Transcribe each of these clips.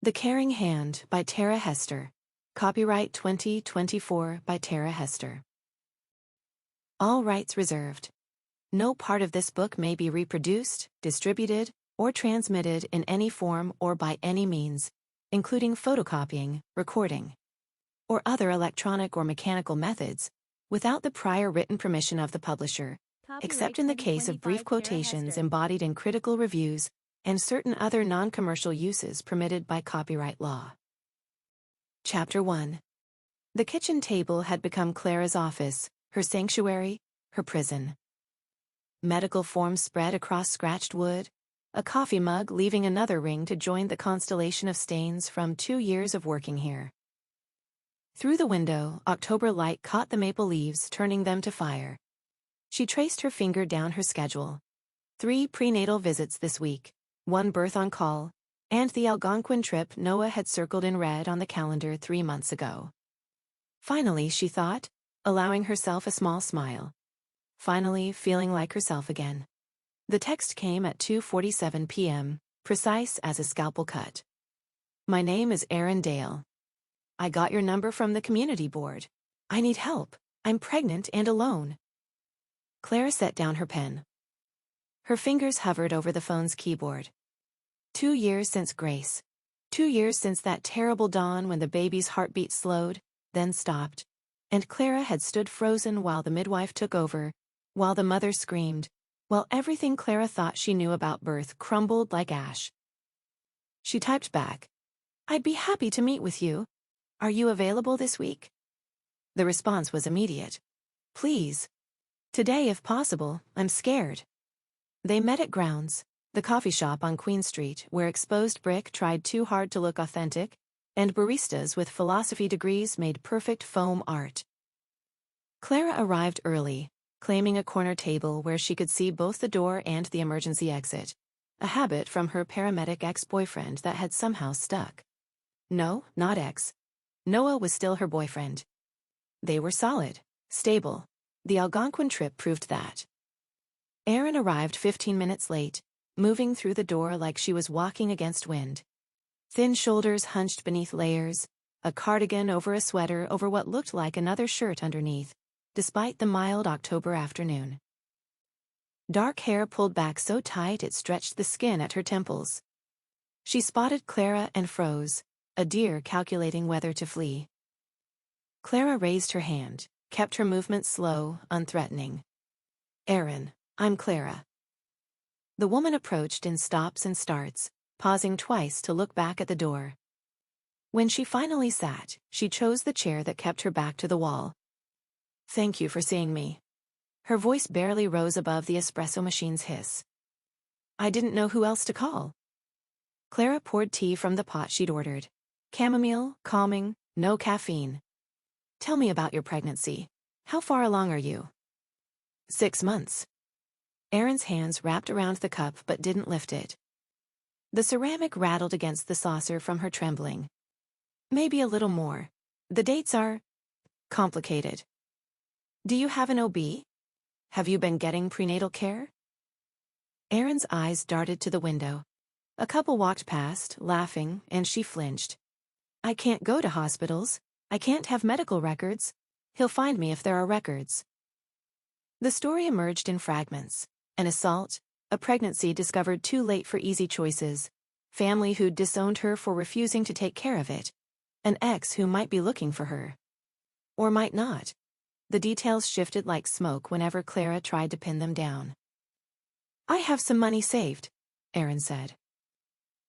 The Caring Hand by Tara Hester. Copyright 2024 by Tara Hester. All rights reserved. No part of this book may be reproduced, distributed, or transmitted in any form or by any means, including photocopying, recording, or other electronic or mechanical methods, without the prior written permission of the publisher, except in the case of brief quotations embodied in critical reviews and certain other non-commercial uses permitted by copyright law. Chapter 1. The kitchen table had become Clara's office, her sanctuary, her prison. Medical forms spread across scratched wood, a coffee mug leaving another ring to join the constellation of stains from 2 years of working here. Through the window, October light caught the maple leaves, turning them to fire. She traced her finger down her schedule. 3 prenatal visits this week, 1 birth on call, and the Algonquin trip Noah had circled in red on the calendar 3 months ago. Finally, she thought, allowing herself a small smile. Finally, feeling like herself again. The text came at 2:47 p.m., precise as a scalpel cut. My name is Erin Dale. I got your number from the community board. I need help. I'm pregnant and alone. Clara set down her pen. Her fingers hovered over the phone's keyboard. 2 years since Grace. 2 years since that terrible dawn when the baby's heartbeat slowed, then stopped, and Clara had stood frozen while the midwife took over, while the mother screamed, while everything Clara thought she knew about birth crumbled like ash. She typed back, I'd be happy to meet with you. Are you available this week? The response was immediate. Please. Today if possible, I'm scared. They met at Grounds, the coffee shop on Queen Street where exposed brick tried too hard to look authentic, and baristas with philosophy degrees made perfect foam art. Clara arrived early, claiming a corner table where she could see both the door and the emergency exit, a habit from her paramedic ex-boyfriend that had somehow stuck. No, not ex. Noah was still her boyfriend. They were solid, stable. The Algonquin trip proved that. Erin arrived 15 minutes late, moving through the door like she was walking against wind. Thin shoulders hunched beneath layers, a cardigan over a sweater over what looked like another shirt underneath, despite the mild October afternoon. Dark hair pulled back so tight it stretched the skin at her temples. She spotted Clara and froze, a deer calculating whether to flee. Clara raised her hand, kept her movement slow, unthreatening. Erin, I'm Clara. The woman approached in stops and starts, pausing twice to look back at the door. When she finally sat, she chose the chair that kept her back to the wall. Thank you for seeing me. Her voice barely rose above the espresso machine's hiss. I didn't know who else to call. Clara poured tea from the pot she'd ordered. Chamomile, calming, no caffeine. Tell me about your pregnancy. How far along are you? 6 months. Erin's hands wrapped around the cup but didn't lift it. The ceramic rattled against the saucer from her trembling. Maybe a little more. The dates are complicated. Do you have an OB? Have you been getting prenatal care? Erin's eyes darted to the window. A couple walked past, laughing, and she flinched. I can't go to hospitals. I can't have medical records. He'll find me if there are records. The story emerged in fragments. An assault, a pregnancy discovered too late for easy choices, family who'd disowned her for refusing to take care of it, an ex who might be looking for her. Or might not. The details shifted like smoke whenever Clara tried to pin them down. I have some money saved, Erin said.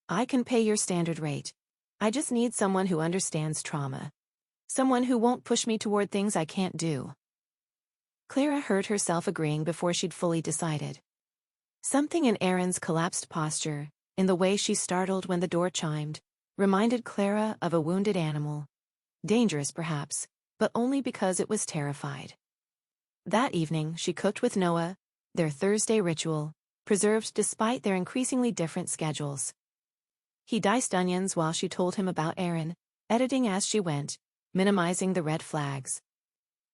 I can pay your standard rate. I just need someone who understands trauma. Someone who won't push me toward things I can't do. Clara heard herself agreeing before she'd fully decided. Something in Erin's collapsed posture, in the way she startled when the door chimed, reminded Clara of a wounded animal. Dangerous, perhaps, but only because it was terrified. That evening, she cooked with Noah, their Thursday ritual, preserved despite their increasingly different schedules. He diced onions while she told him about Erin, editing as she went, minimizing the red flags.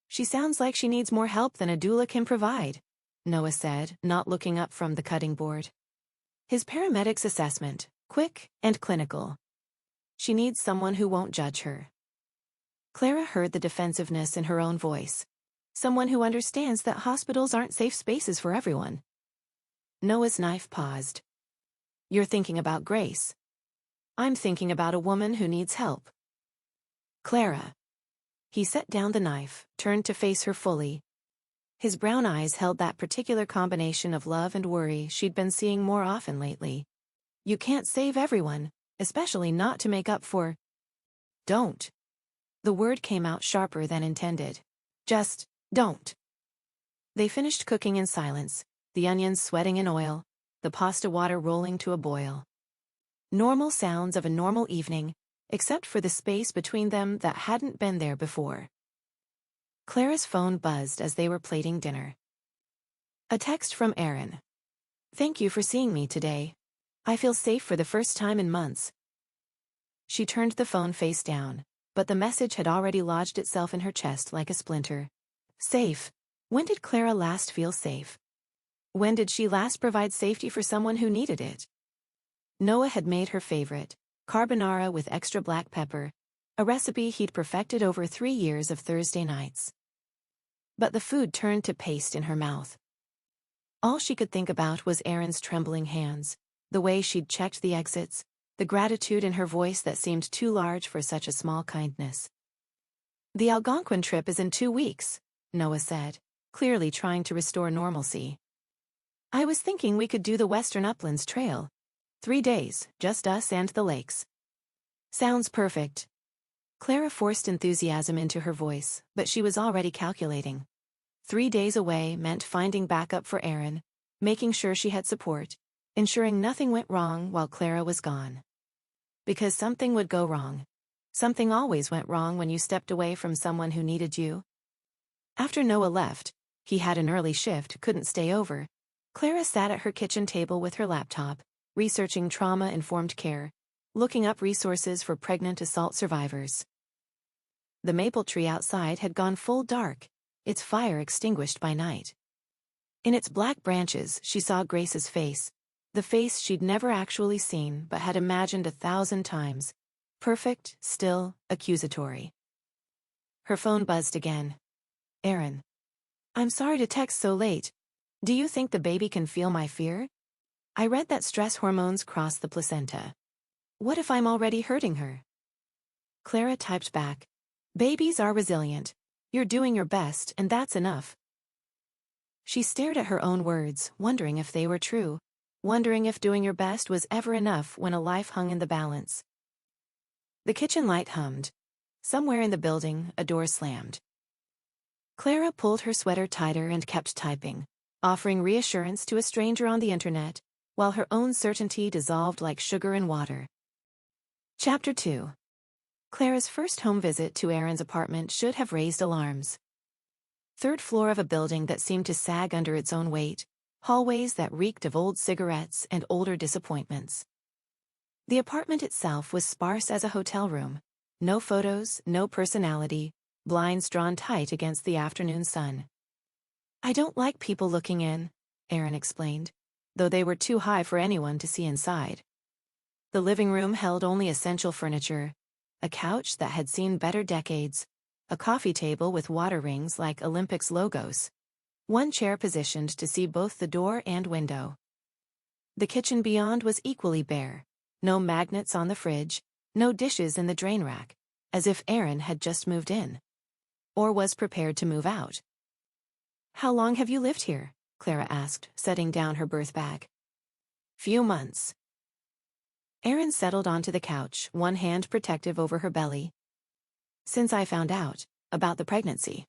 She sounds like she needs more help than a doula can provide, Noah said, not looking up from the cutting board. His paramedic's assessment, quick and clinical. She needs someone who won't judge her. Clara heard the defensiveness in her own voice. Someone who understands that hospitals aren't safe spaces for everyone. Noah's knife paused. You're thinking about Grace. I'm thinking about a woman who needs help. Clara. He set down the knife, turned to face her fully. His brown eyes held that particular combination of love and worry she'd been seeing more often lately. You can't save everyone, especially not to make up for. Don't. The word came out sharper than intended. Just, don't. They finished cooking in silence, the onions sweating in oil, the pasta water rolling to a boil. Normal sounds of a normal evening, except for the space between them that hadn't been there before. Clara's phone buzzed as they were plating dinner. A text from Erin. Thank you for seeing me today. I feel safe for the first time in months. She turned the phone face down, but the message had already lodged itself in her chest like a splinter. Safe. When did Clara last feel safe? When did she last provide safety for someone who needed it? Noah had made her favorite, carbonara with extra black pepper, a recipe he'd perfected over 3 years of Thursday nights. But the food turned to paste in her mouth. All she could think about was Erin's trembling hands, the way she'd checked the exits, the gratitude in her voice that seemed too large for such a small kindness. The Algonquin trip is in 2 weeks, Noah said, clearly trying to restore normalcy. I was thinking we could do the Western Uplands Trail. 3 days, just us and the lakes. Sounds perfect. Clara forced enthusiasm into her voice, but she was already calculating. 3 days away meant finding backup for Erin, making sure she had support, ensuring nothing went wrong while Clara was gone. Because something would go wrong. Something always went wrong when you stepped away from someone who needed you. After Noah left, he had an early shift, couldn't stay over. Clara sat at her kitchen table with her laptop, researching trauma-informed care, looking up resources for pregnant assault survivors. The maple tree outside had gone full dark, its fire extinguished by night. In its black branches, she saw Grace's face, the face she'd never actually seen but had imagined 1,000 times, perfect, still, accusatory. Her phone buzzed again. Erin. I'm sorry to text so late. Do you think the baby can feel my fear? I read that stress hormones cross the placenta. What if I'm already hurting her? Clara typed back. Babies are resilient. You're doing your best, and that's enough. She stared at her own words, wondering if they were true, wondering if doing your best was ever enough when a life hung in the balance. The kitchen light hummed. Somewhere in the building, a door slammed. Clara pulled her sweater tighter and kept typing, offering reassurance to a stranger on the internet, while her own certainty dissolved like sugar in water. Chapter 2. Clara's first home visit to Erin's apartment should have raised alarms. 3rd floor of a building that seemed to sag under its own weight, hallways that reeked of old cigarettes and older disappointments. The apartment itself was sparse as a hotel room. No photos, no personality, blinds drawn tight against the afternoon sun. I don't like people looking in, Erin explained, though they were too high for anyone to see inside. The living room held only essential furniture, a couch that had seen better decades, a coffee table with water rings like Olympics logos, one chair positioned to see both the door and window. The kitchen beyond was equally bare, no magnets on the fridge, no dishes in the drain rack, as if Erin had just moved in. Or was prepared to move out. How long have you lived here? Clara asked, setting down her birth bag. Few months. Erin settled onto the couch, one hand protective over her belly. Since I found out about the pregnancy.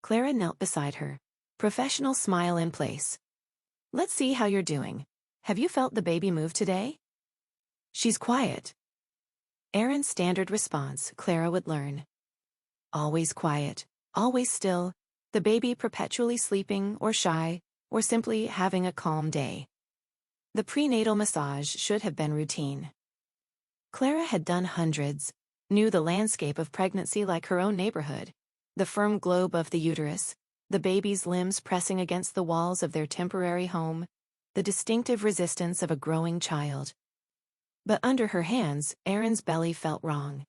Clara knelt beside her, professional smile in place. Let's see how you're doing. Have you felt the baby move today? She's quiet. Erin's standard response, Clara would learn. Always quiet, always still, the baby perpetually sleeping or shy, or simply having a calm day. The prenatal massage should have been routine. Clara had done hundreds, knew the landscape of pregnancy like her own neighborhood, the firm globe of the uterus, the baby's limbs pressing against the walls of their temporary home, the distinctive resistance of a growing child. But under her hands, Erin's belly felt wrong.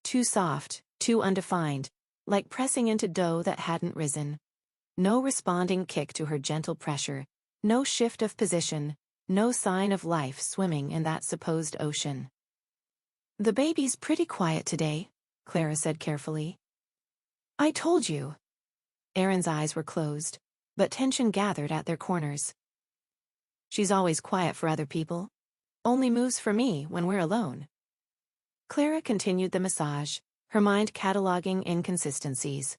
Too soft, too undefined, like pressing into dough that hadn't risen. No responding kick to her gentle pressure, no shift of position, no sign of life swimming in that supposed ocean. "The baby's pretty quiet today," Clara said carefully. "I told you." Erin's eyes were closed, but tension gathered at their corners. "She's always quiet for other people. Only moves for me when we're alone." Clara continued the massage, her mind cataloging inconsistencies.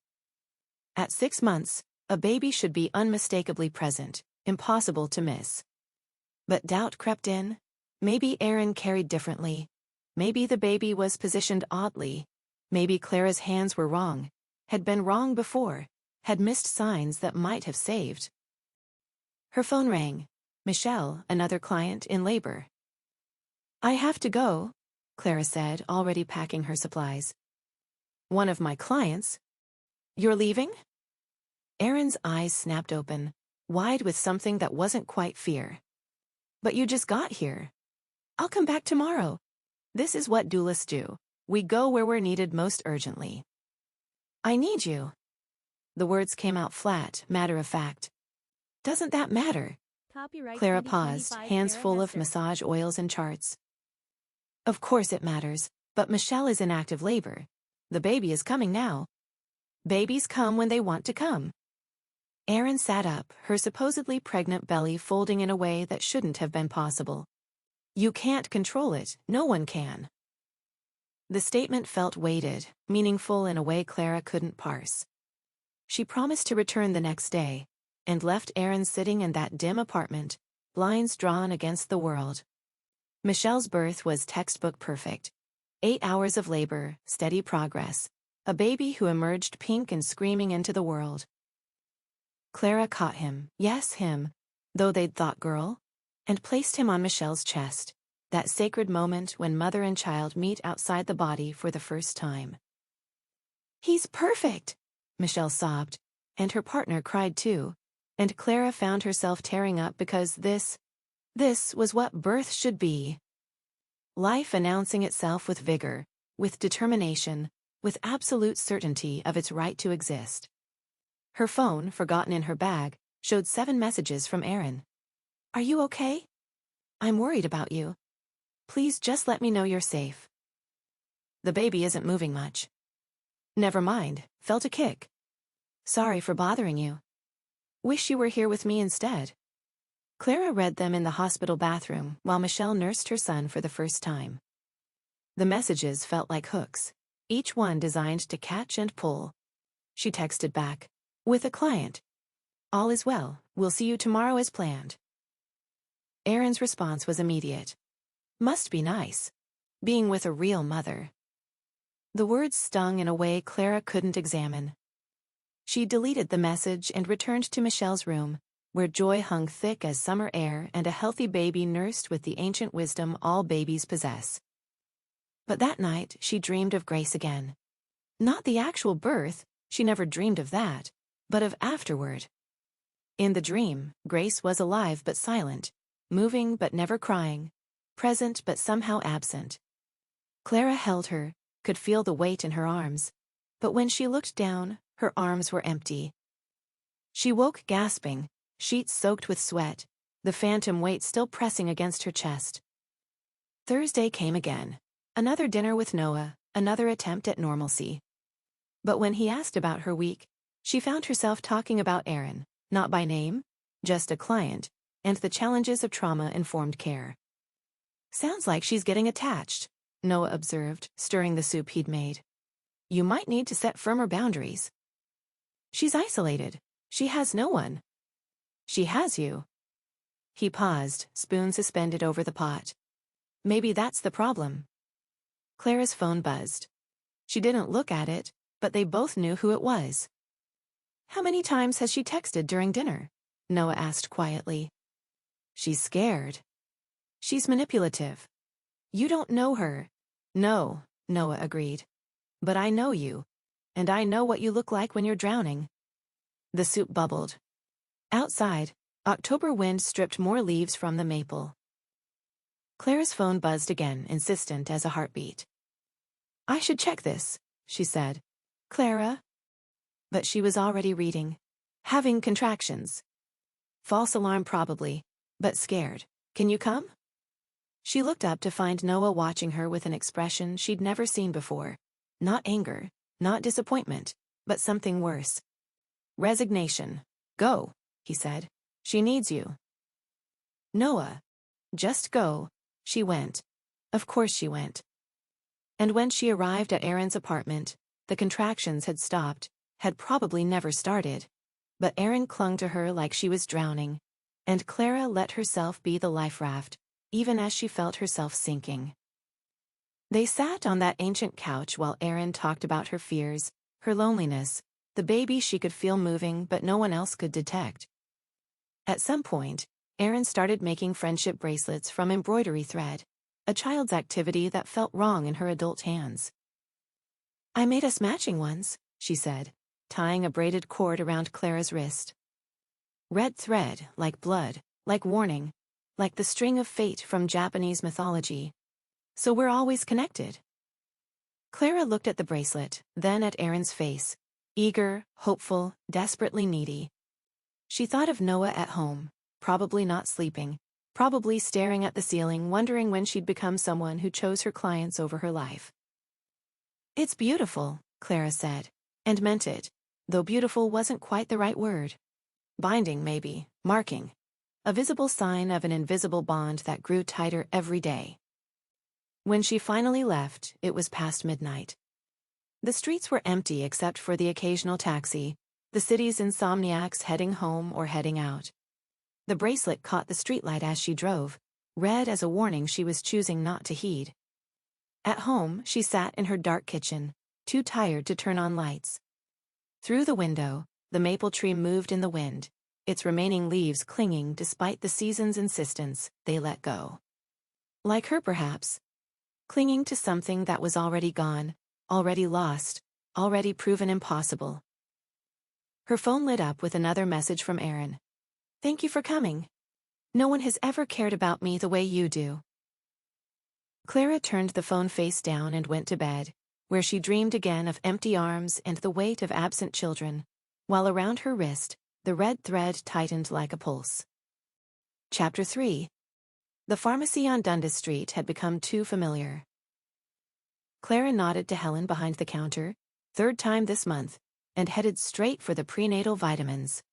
At 6 months, a baby should be unmistakably present, impossible to miss. But doubt crept in. Maybe Erin carried differently. Maybe the baby was positioned oddly. Maybe Clara's hands were wrong, had been wrong before, had missed signs that might have saved. Her phone rang. Michelle, another client in labor. "I have to go," Clara said, already packing her supplies. "One of my clients? You're leaving?" Erin's eyes snapped open, wide with something that wasn't quite fear. "But you just got here." "I'll come back tomorrow." This is what duelists do. We go where we're needed most urgently. "I need you." The words came out flat, matter of fact. "Doesn't that matter?" Copyright Clara paused, 2025 hands Clara full of Hester. massage oils and charts. "Of course it matters, but Michelle is in active labor. The baby is coming now." "Babies come when they want to come." Erin sat up, her supposedly pregnant belly folding in a way that shouldn't have been possible. "You can't control it, no one can." The statement felt weighted, meaningful in a way Clara couldn't parse. She promised to return the next day, and left Erin sitting in that dim apartment, blinds drawn against the world. Michelle's birth was textbook perfect. 8 hours of labor, steady progress, a baby who emerged pink and screaming into the world. Clara caught him, yes him, though they'd thought girl, and placed him on Michelle's chest, that sacred moment when mother and child meet outside the body for the first time. "He's perfect," Michelle sobbed, and her partner cried too, and Clara found herself tearing up because this was what birth should be. Life announcing itself with vigor, with determination, with absolute certainty of its right to exist. Her phone, forgotten in her bag, showed 7 messages from Erin. "Are you okay? I'm worried about you. Please just let me know you're safe." "The baby isn't moving much." "Never mind, felt a kick. Sorry for bothering you. Wish you were here with me instead." Clara read them in the hospital bathroom while Michelle nursed her son for the first time. The messages felt like hooks, each one designed to catch and pull. She texted back, "With a client. All is well, we'll see you tomorrow as planned." Erin's response was immediate. Must be nice. Being with a real mother. The words stung in a way Clara couldn't examine. She deleted the message and returned to Michelle's room, where joy hung thick as summer air and a healthy baby nursed with the ancient wisdom all babies possess. But that night, she dreamed of Grace again. Not the actual birth, she never dreamed of that, but of afterward. In the dream, Grace was alive but silent, moving but never crying, present but somehow absent. Clara held her, could feel the weight in her arms, but when she looked down, her arms were empty. She woke gasping, sheets soaked with sweat, the phantom weight still pressing against her chest. Thursday came again. Another dinner with Noah, another attempt at normalcy. But when he asked about her week, she found herself talking about Erin, not by name, just a client, and the challenges of trauma-informed care. "Sounds like she's getting attached," Noah observed, stirring the soup he'd made. "You might need to set firmer boundaries." "She's isolated. She has no one." "She has you." He paused, spoon suspended over the pot. "Maybe that's the problem." Clara's phone buzzed. She didn't look at it, but they both knew who it was. "How many times has she texted during dinner?" Noah asked quietly. "She's scared." "She's manipulative." "You don't know her." "No," Noah agreed. "But I know you. And I know what you look like when you're drowning." The soup bubbled. Outside, October wind stripped more leaves from the maple. Clara's phone buzzed again, insistent as a heartbeat. "I should check this," she said. "Clara?" But she was already reading. "Having contractions. False alarm probably, but scared. Can you come?" She looked up to find Noah watching her with an expression she'd never seen before. Not anger, not disappointment, but something worse. Resignation. "Go," he said. "She needs you." "Noah. Just go." She went. Of course she went. And when she arrived at Erin's apartment, the contractions had stopped, had probably never started. But Erin clung to her like she was drowning, and Clara let herself be the life raft, even as she felt herself sinking. They sat on that ancient couch while Erin talked about her fears, her loneliness, the baby she could feel moving but no one else could detect. At some point, Erin started making friendship bracelets from embroidery thread, a child's activity that felt wrong in her adult hands. "I made us matching ones," she said, tying a braided cord around Clara's wrist. Red thread, like blood, like warning, like the string of fate from Japanese mythology. So we're always connected. Clara looked at the bracelet, then at Erin's face, eager, hopeful, desperately needy. She thought of Noah at home, probably not sleeping, probably staring at the ceiling, wondering when she'd become someone who chose her clients over her life. "It's beautiful," Clara said, and meant it, though beautiful wasn't quite the right word. Binding, maybe, marking. A visible sign of an invisible bond that grew tighter every day. When she finally left, it was past midnight. The streets were empty except for the occasional taxi, the city's insomniacs heading home or heading out. The bracelet caught the streetlight as she drove, red as a warning she was choosing not to heed. At home, she sat in her dark kitchen, too tired to turn on lights. Through the window, the maple tree moved in the wind, its remaining leaves clinging despite the season's insistence they let go. Like her perhaps. Clinging to something that was already gone, already lost, already proven impossible. Her phone lit up with another message from Erin. "Thank you for coming. No one has ever cared about me the way you do." Clara turned the phone face down and went to bed, where she dreamed again of empty arms and the weight of absent children, while around her wrist, the red thread tightened like a pulse. Chapter 3. The pharmacy on Dundas Street had become too familiar. Clara nodded to Helen behind the counter, third time this month, and headed straight for the prenatal vitamins.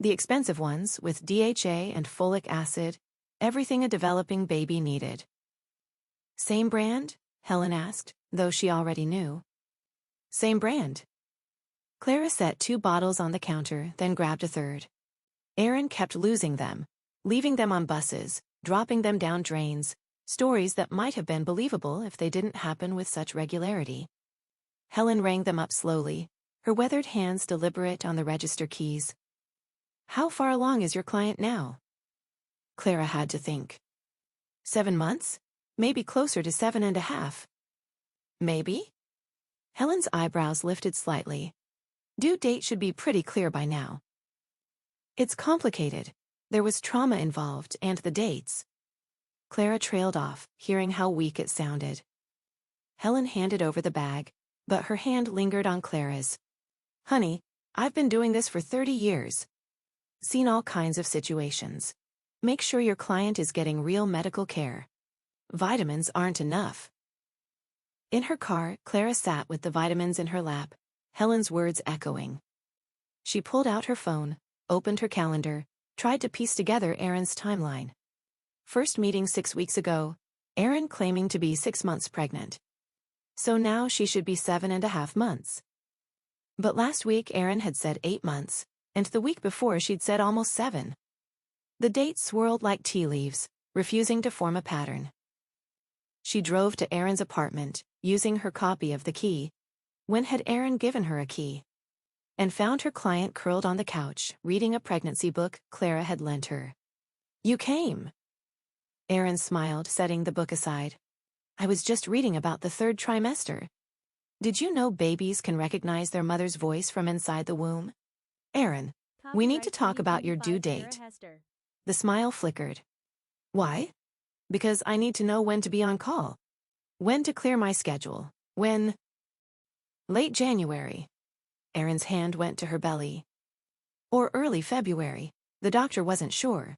The expensive ones, with DHA and folic acid, everything a developing baby needed. "Same brand?" Helen asked, though she already knew. "Same brand." Clara set 2 bottles on the counter, then grabbed a third. Erin kept losing them, leaving them on buses, dropping them down drains, stories that might have been believable if they didn't happen with such regularity. Helen rang them up slowly, her weathered hands deliberate on the register keys. "How far along is your client now?" Clara had to think. 7 months? Maybe closer to 7.5. Maybe? Helen's eyebrows lifted slightly. Due date should be pretty clear by now. "It's complicated. There was trauma involved, and the dates." Clara trailed off, hearing how weak it sounded. Helen handed over the bag, but her hand lingered on Clara's. "Honey, I've been doing this for 30 years. Seen all kinds of situations. Make sure your client is getting real medical care. Vitamins aren't enough." In her car, Clara sat with the vitamins in her lap, Helen's words echoing. She pulled out her phone, opened her calendar, tried to piece together Erin's timeline. First meeting 6 weeks ago, Erin claiming to be 6 months pregnant. So now she should be 7.5 months. But last week Erin had said 8 months, and the week before she'd said almost 7. The dates swirled like tea leaves, refusing to form a pattern. She drove to Erin's apartment, using her copy of the key. When had Erin given her a key? And found her client curled on the couch, reading a pregnancy book Clara had lent her. "You came." Erin smiled, setting the book aside. "I was just reading about the 3rd trimester. Did you know babies can recognize their mother's voice from inside the womb? Erin, we need to talk about your due date." The smile flickered. "Why?" Because I need to know when to be on call. When to clear my schedule. When... Late January. Erin's hand went to her belly. Or early February. The doctor wasn't sure.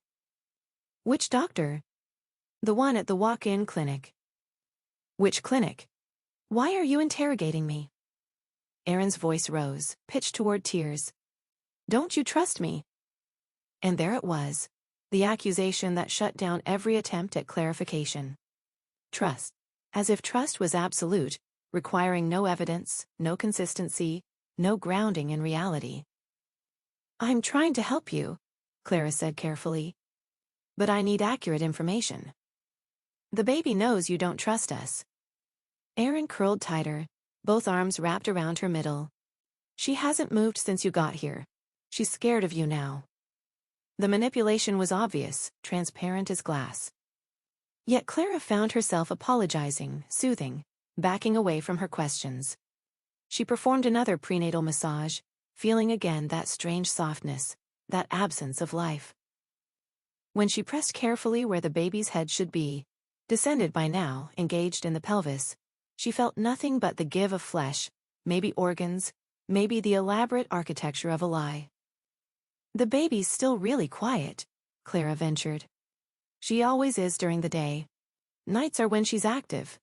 Which doctor? The one at the walk-in clinic. Which clinic? Why are you interrogating me? Erin's voice rose, pitched toward tears. Don't you trust me? And there it was, the accusation that shut down every attempt at clarification. Trust. As if trust was absolute, requiring no evidence, no consistency, no grounding in reality. I'm trying to help you, Clara said carefully. But I need accurate information. The baby knows you don't trust us. Erin curled tighter, both arms wrapped around her middle. She hasn't moved since you got here. She's scared of you now. The manipulation was obvious, transparent as glass. Yet Clara found herself apologizing, soothing, backing away from her questions. She performed another prenatal massage, feeling again that strange softness, that absence of life. When she pressed carefully where the baby's head should be, descended by now, engaged in the pelvis, she felt nothing but the give of flesh, maybe organs, maybe the elaborate architecture of a lie. The baby's still really quiet, Clara ventured. She always is during the day. Nights are when she's active.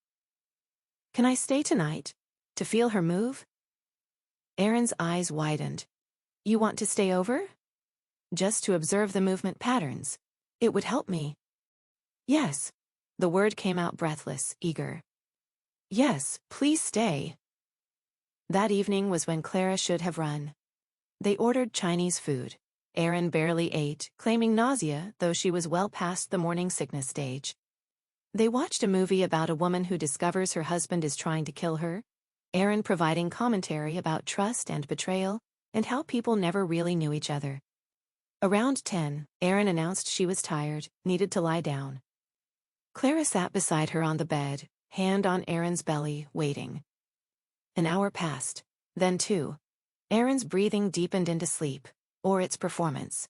Can I stay tonight? To feel her move? Erin's eyes widened. You want to stay over? Just to observe the movement patterns. It would help me. Yes. The word came out breathless, eager. Yes, please stay. That evening was when Clara should have run. They ordered Chinese food. Erin barely ate, claiming nausea, though she was well past the morning sickness stage. They watched a movie about a woman who discovers her husband is trying to kill her, Erin providing commentary about trust and betrayal, and how people never really knew each other. Around 10, Erin announced she was tired, needed to lie down. Clara sat beside her on the bed, hand on Erin's belly, waiting. An hour passed, then 2. Erin's breathing deepened into sleep, or its performance.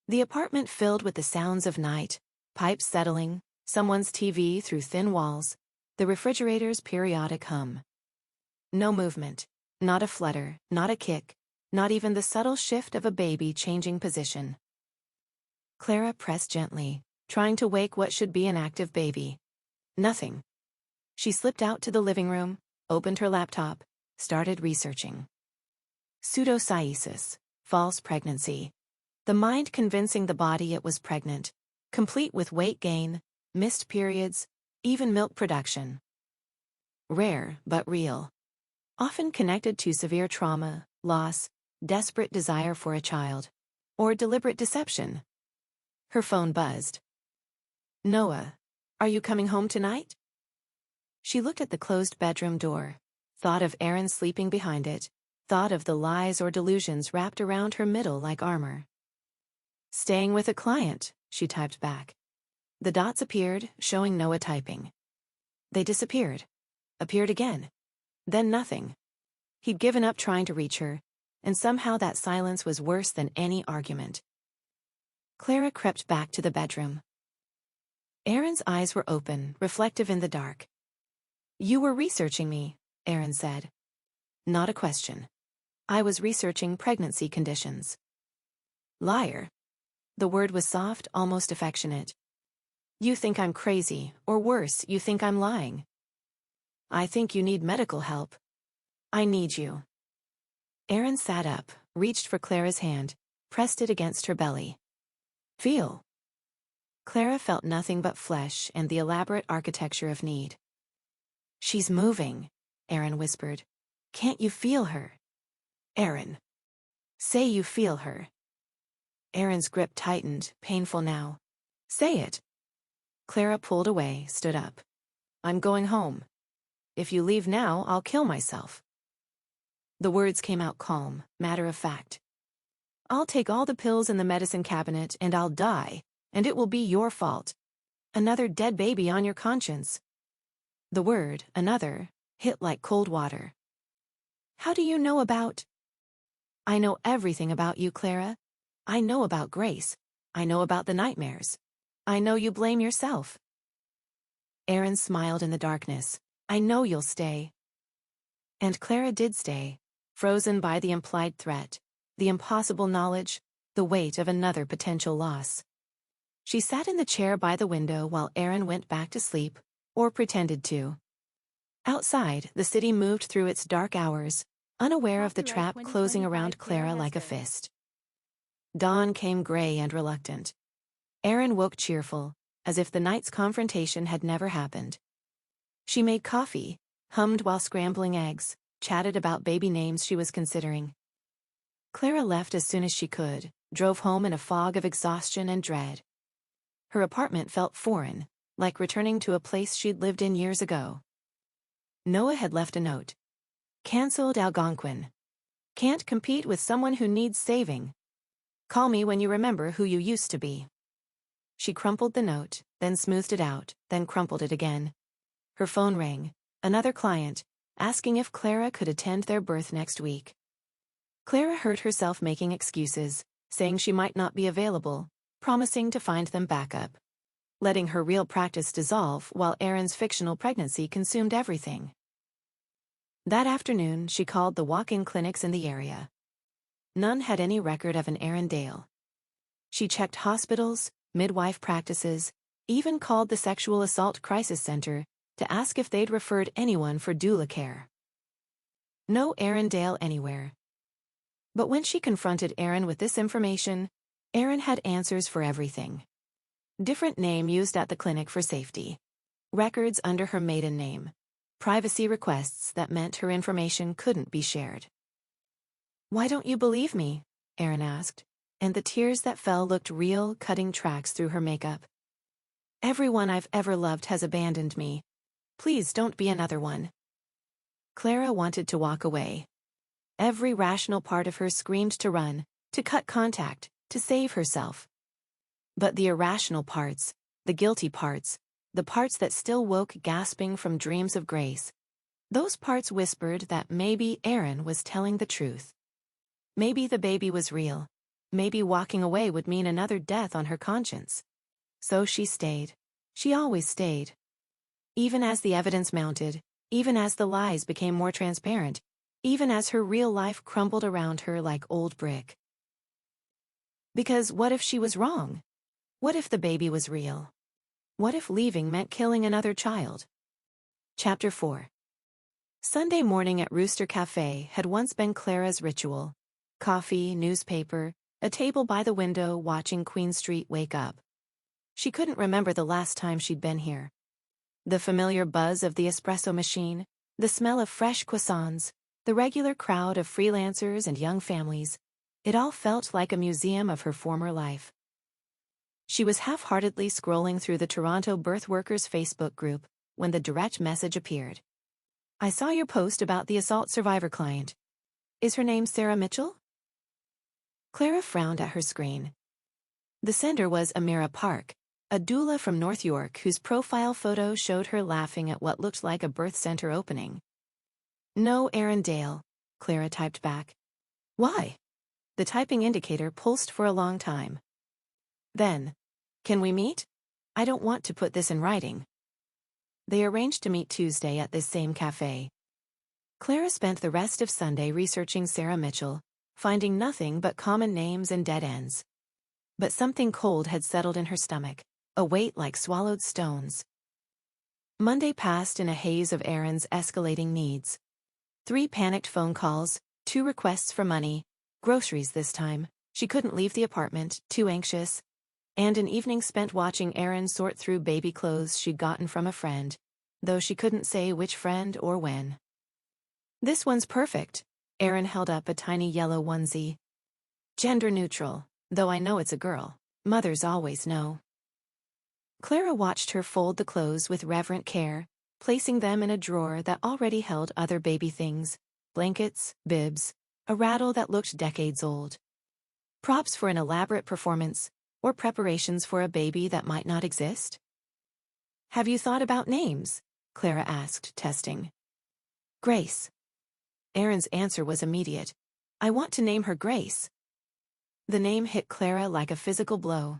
The apartment filled with the sounds of night, pipes settling, someone's TV through thin walls, the refrigerator's periodic hum. No movement, not a flutter, not a kick, not even the subtle shift of a baby changing position. Clara pressed gently, trying to wake what should be an active baby. Nothing. She slipped out to the living room, opened her laptop, started researching. Pseudocyesis, false pregnancy. The mind convincing the body it was pregnant, complete with weight gain, missed periods, even milk production. Rare but real. Often connected to severe trauma, loss, desperate desire for a child, or deliberate deception. Her phone buzzed. Noah, are you coming home tonight? She looked at the closed bedroom door, thought of Erin sleeping behind it, thought of the lies or delusions wrapped around her middle like armor. Staying with a client, she typed back. The dots appeared, showing Noah typing. They disappeared. Appeared again. Then nothing. He'd given up trying to reach her, and somehow that silence was worse than any argument. Clara crept back to the bedroom. Erin's eyes were open, reflective in the dark. You were researching me, Erin said. Not a question. I was researching pregnancy conditions. Liar. The word was soft, almost affectionate. You think I'm crazy, or worse, you think I'm lying. I think you need medical help. I need you. Erin sat up, reached for Clara's hand, pressed it against her belly. Feel. Clara felt nothing but flesh and the elaborate architecture of need. She's moving, Erin whispered. Can't you feel her? Erin. Say you feel her. Erin's grip tightened, painful now. Say it. Clara pulled away, stood up. I'm going home. If you leave now, I'll kill myself. The words came out calm, matter of fact. I'll take all the pills in the medicine cabinet and I'll die, and it will be your fault. Another dead baby on your conscience. The word, another, hit like cold water. How do you know about? I know everything about you, Clara. I know about Grace. I know about the nightmares. I know you blame yourself. Erin smiled in the darkness. I know you'll stay. And Clara did stay, frozen by the implied threat, the impossible knowledge, the weight of another potential loss. She sat in the chair by the window while Erin went back to sleep, or pretended to. Outside, the city moved through its dark hours, unaware of the trap closing around Clara like a fist. Dawn came gray and reluctant. Erin woke cheerful, as if the night's confrontation had never happened. She made coffee, hummed while scrambling eggs, chatted about baby names she was considering. Clara left as soon as she could, drove home in a fog of exhaustion and dread. Her apartment felt foreign, like returning to a place she'd lived in years ago. Noah had left a note. Cancelled Algonquin. Can't compete with someone who needs saving. Call me when you remember who you used to be. She crumpled the note, then smoothed it out, then crumpled it again. Her phone rang, another client, asking if Clara could attend their birth next week. Clara heard herself making excuses, saying she might not be available, promising to find them backup. Letting her real practice dissolve while Erin's fictional pregnancy consumed everything. That afternoon, she called the walk-in clinics in the area. None had any record of an Erin Dale. She checked hospitals, midwife practices, even called the Sexual Assault Crisis Center to ask if they'd referred anyone for doula care. No Erin Dale anywhere. But when she confronted Erin with this information, Erin had answers for everything. Different name used at the clinic for safety. Records under her maiden name. Privacy requests that meant her information couldn't be shared. Why don't you believe me? Erin asked, and the tears that fell looked real, cutting tracks through her makeup. Everyone I've ever loved has abandoned me. Please don't be another one. Clara wanted to walk away. Every rational part of her screamed to run, to cut contact, to save herself. But the irrational parts, the guilty parts, the parts that still woke gasping from dreams of grace, those parts whispered that maybe Erin was telling the truth. Maybe the baby was real. Maybe walking away would mean another death on her conscience. So she stayed. She always stayed. Even as the evidence mounted, even as the lies became more transparent, even as her real life crumbled around her like old brick. Because what if she was wrong? What if the baby was real? What if leaving meant killing another child? Chapter 4. Sunday morning at Rooster Cafe had once been Clara's ritual. Coffee, newspaper, a table by the window watching Queen Street wake up. She couldn't remember the last time she'd been here. The familiar buzz of the espresso machine, the smell of fresh croissants, the regular crowd of freelancers and young families, it all felt like a museum of her former life. She was half-heartedly scrolling through the Toronto Birth Workers Facebook group when the direct message appeared. I saw your post about the assault survivor client. Is her name Sarah Mitchell? Clara frowned at her screen. The sender was Amira Park, a doula from North York whose profile photo showed her laughing at what looked like a birth center opening. No Erin Dale, Clara typed back. Why? The typing indicator pulsed for a long time. Then, can we meet? I don't want to put this in writing. They arranged to meet Tuesday at this same cafe. Clara spent the rest of Sunday researching Sarah Mitchell, finding nothing but common names and dead ends. But something cold had settled in her stomach, a weight like swallowed stones. Monday passed in a haze of Erin's escalating needs. 3 panicked phone calls, 2 requests for money, groceries this time, she couldn't leave the apartment, too anxious, and an evening spent watching Erin sort through baby clothes she'd gotten from a friend, though she couldn't say which friend or when. This one's perfect. Erin held up a tiny yellow onesie. Gender neutral, though I know it's a girl. Mothers always know. Clara watched her fold the clothes with reverent care, placing them in a drawer that already held other baby things, blankets, bibs, a rattle that looked decades old. Props for an elaborate performance, or preparations for a baby that might not exist? Have you thought about names? Clara asked, testing. Grace. Erin's answer was immediate. I want to name her Grace. The name hit Clara like a physical blow.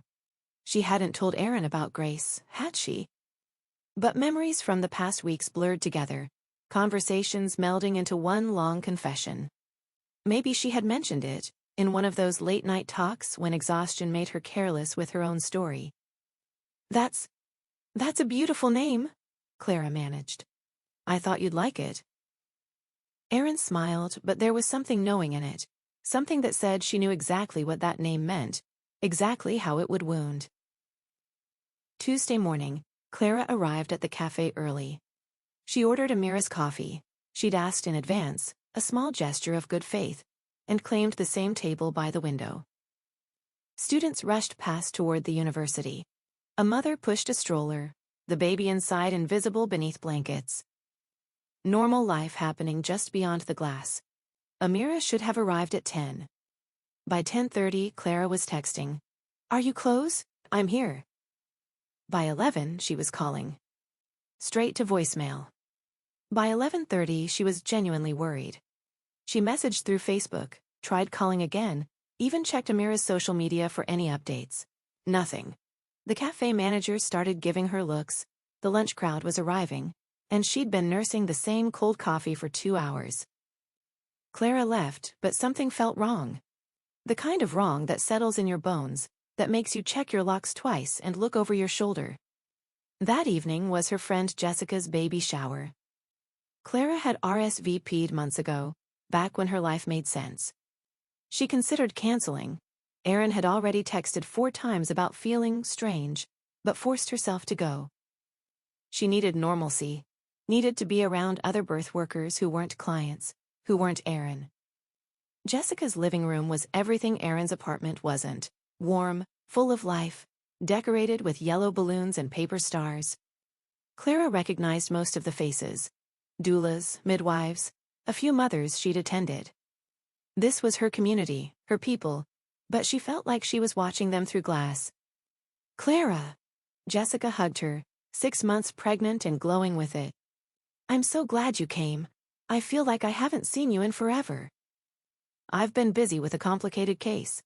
She hadn't told Erin about Grace, had she? But memories from the past weeks blurred together, conversations melding into one long confession. Maybe she had mentioned it, in one of those late-night talks when exhaustion made her careless with her own story. That's a beautiful name, Clara managed. I thought you'd like it. Erin smiled, but there was something knowing in it, something that said she knew exactly what that name meant, exactly how it would wound. Tuesday morning, Clara arrived at the cafe early. She ordered Amira's coffee. She'd asked in advance, a small gesture of good faith, and claimed the same table by the window. Students rushed past toward the university. A mother pushed a stroller, the baby inside invisible beneath blankets. Normal life happening just beyond the glass. Amira should have arrived at 10. By 10:30, Clara was texting. Are you close? I'm here. By 11, she was calling. Straight to voicemail. By 11:30, she was genuinely worried. She messaged through Facebook, tried calling again, even checked Amira's social media for any updates. Nothing. The cafe manager started giving her looks, the lunch crowd was arriving, and she'd been nursing the same cold coffee for 2 hours. Clara left, but something felt wrong. The kind of wrong that settles in your bones, that makes you check your locks twice and look over your shoulder. That evening was her friend Jessica's baby shower. Clara had RSVP'd months ago, back when her life made sense. She considered canceling. Erin had already texted 4 times about feeling strange, but forced herself to go. She needed normalcy, needed to be around other birth workers who weren't clients, who weren't Erin. Jessica's living room was everything Erin's apartment wasn't: warm, full of life, decorated with yellow balloons and paper stars. Clara recognized most of the faces: doulas, midwives, a few mothers she'd attended. This was her community, her people, but she felt like she was watching them through glass. Clara! Jessica hugged her, 6 months pregnant and glowing with it. I'm so glad you came. I feel like I haven't seen you in forever. I've been busy with a complicated case.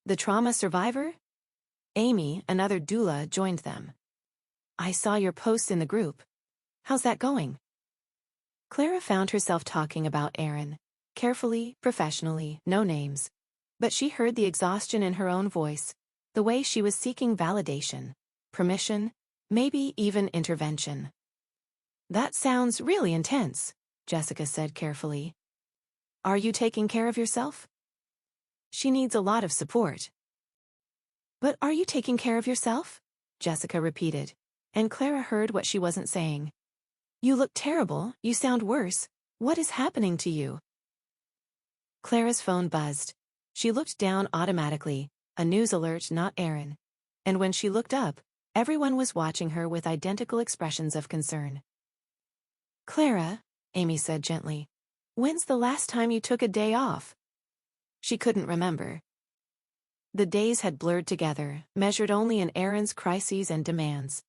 The trauma survivor? Amy, another doula, joined them. I saw your posts in the group. How's that going? Clara found herself talking about Erin, carefully, professionally, no names. But she heard the exhaustion in her own voice, the way she was seeking validation, permission, maybe even intervention. That sounds really intense, Jessica said carefully. Are you taking care of yourself? She needs a lot of support. But are you taking care of yourself? Jessica repeated, and Clara heard what she wasn't saying. You look terrible, you sound worse. What is happening to you? Clara's phone buzzed. She looked down automatically, a news alert, not Erin. And when she looked up, everyone was watching her with identical expressions of concern. Clara, Amy said gently, when's the last time you took a day off? She couldn't remember. The days had blurred together, measured only in Erin's crises and demands.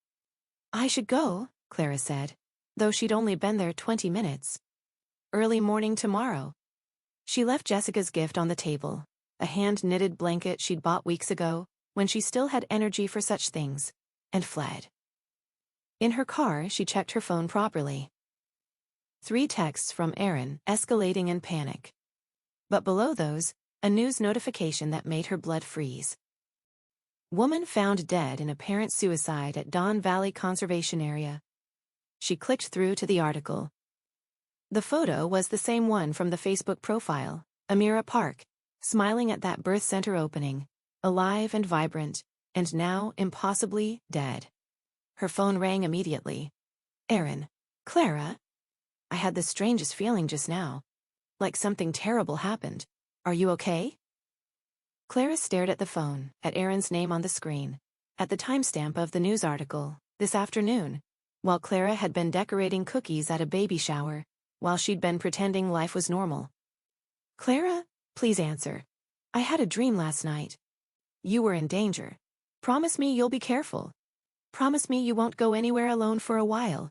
I should go, Clara said, though she'd only been there 20 minutes. Early morning tomorrow. She left Jessica's gift on the table, a hand-knitted blanket she'd bought weeks ago, when she still had energy for such things, and fled. In her car, she checked her phone properly. 3 texts from Erin, escalating in panic. But below those, a news notification that made her blood freeze. Woman found dead in apparent suicide at Don Valley Conservation Area. She clicked through to the article. The photo was the same one from the Facebook profile, Amira Park, smiling at that birth center opening, alive and vibrant, and now impossibly dead. Her phone rang immediately. Erin. Clara? I had the strangest feeling just now. Like something terrible happened. Are you okay? Clara stared at the phone, at Erin's name on the screen, at the timestamp of the news article, this afternoon, while Clara had been decorating cookies at a baby shower, while she'd been pretending life was normal. Clara, please answer. I had a dream last night. You were in danger. Promise me you'll be careful. Promise me you won't go anywhere alone for a while.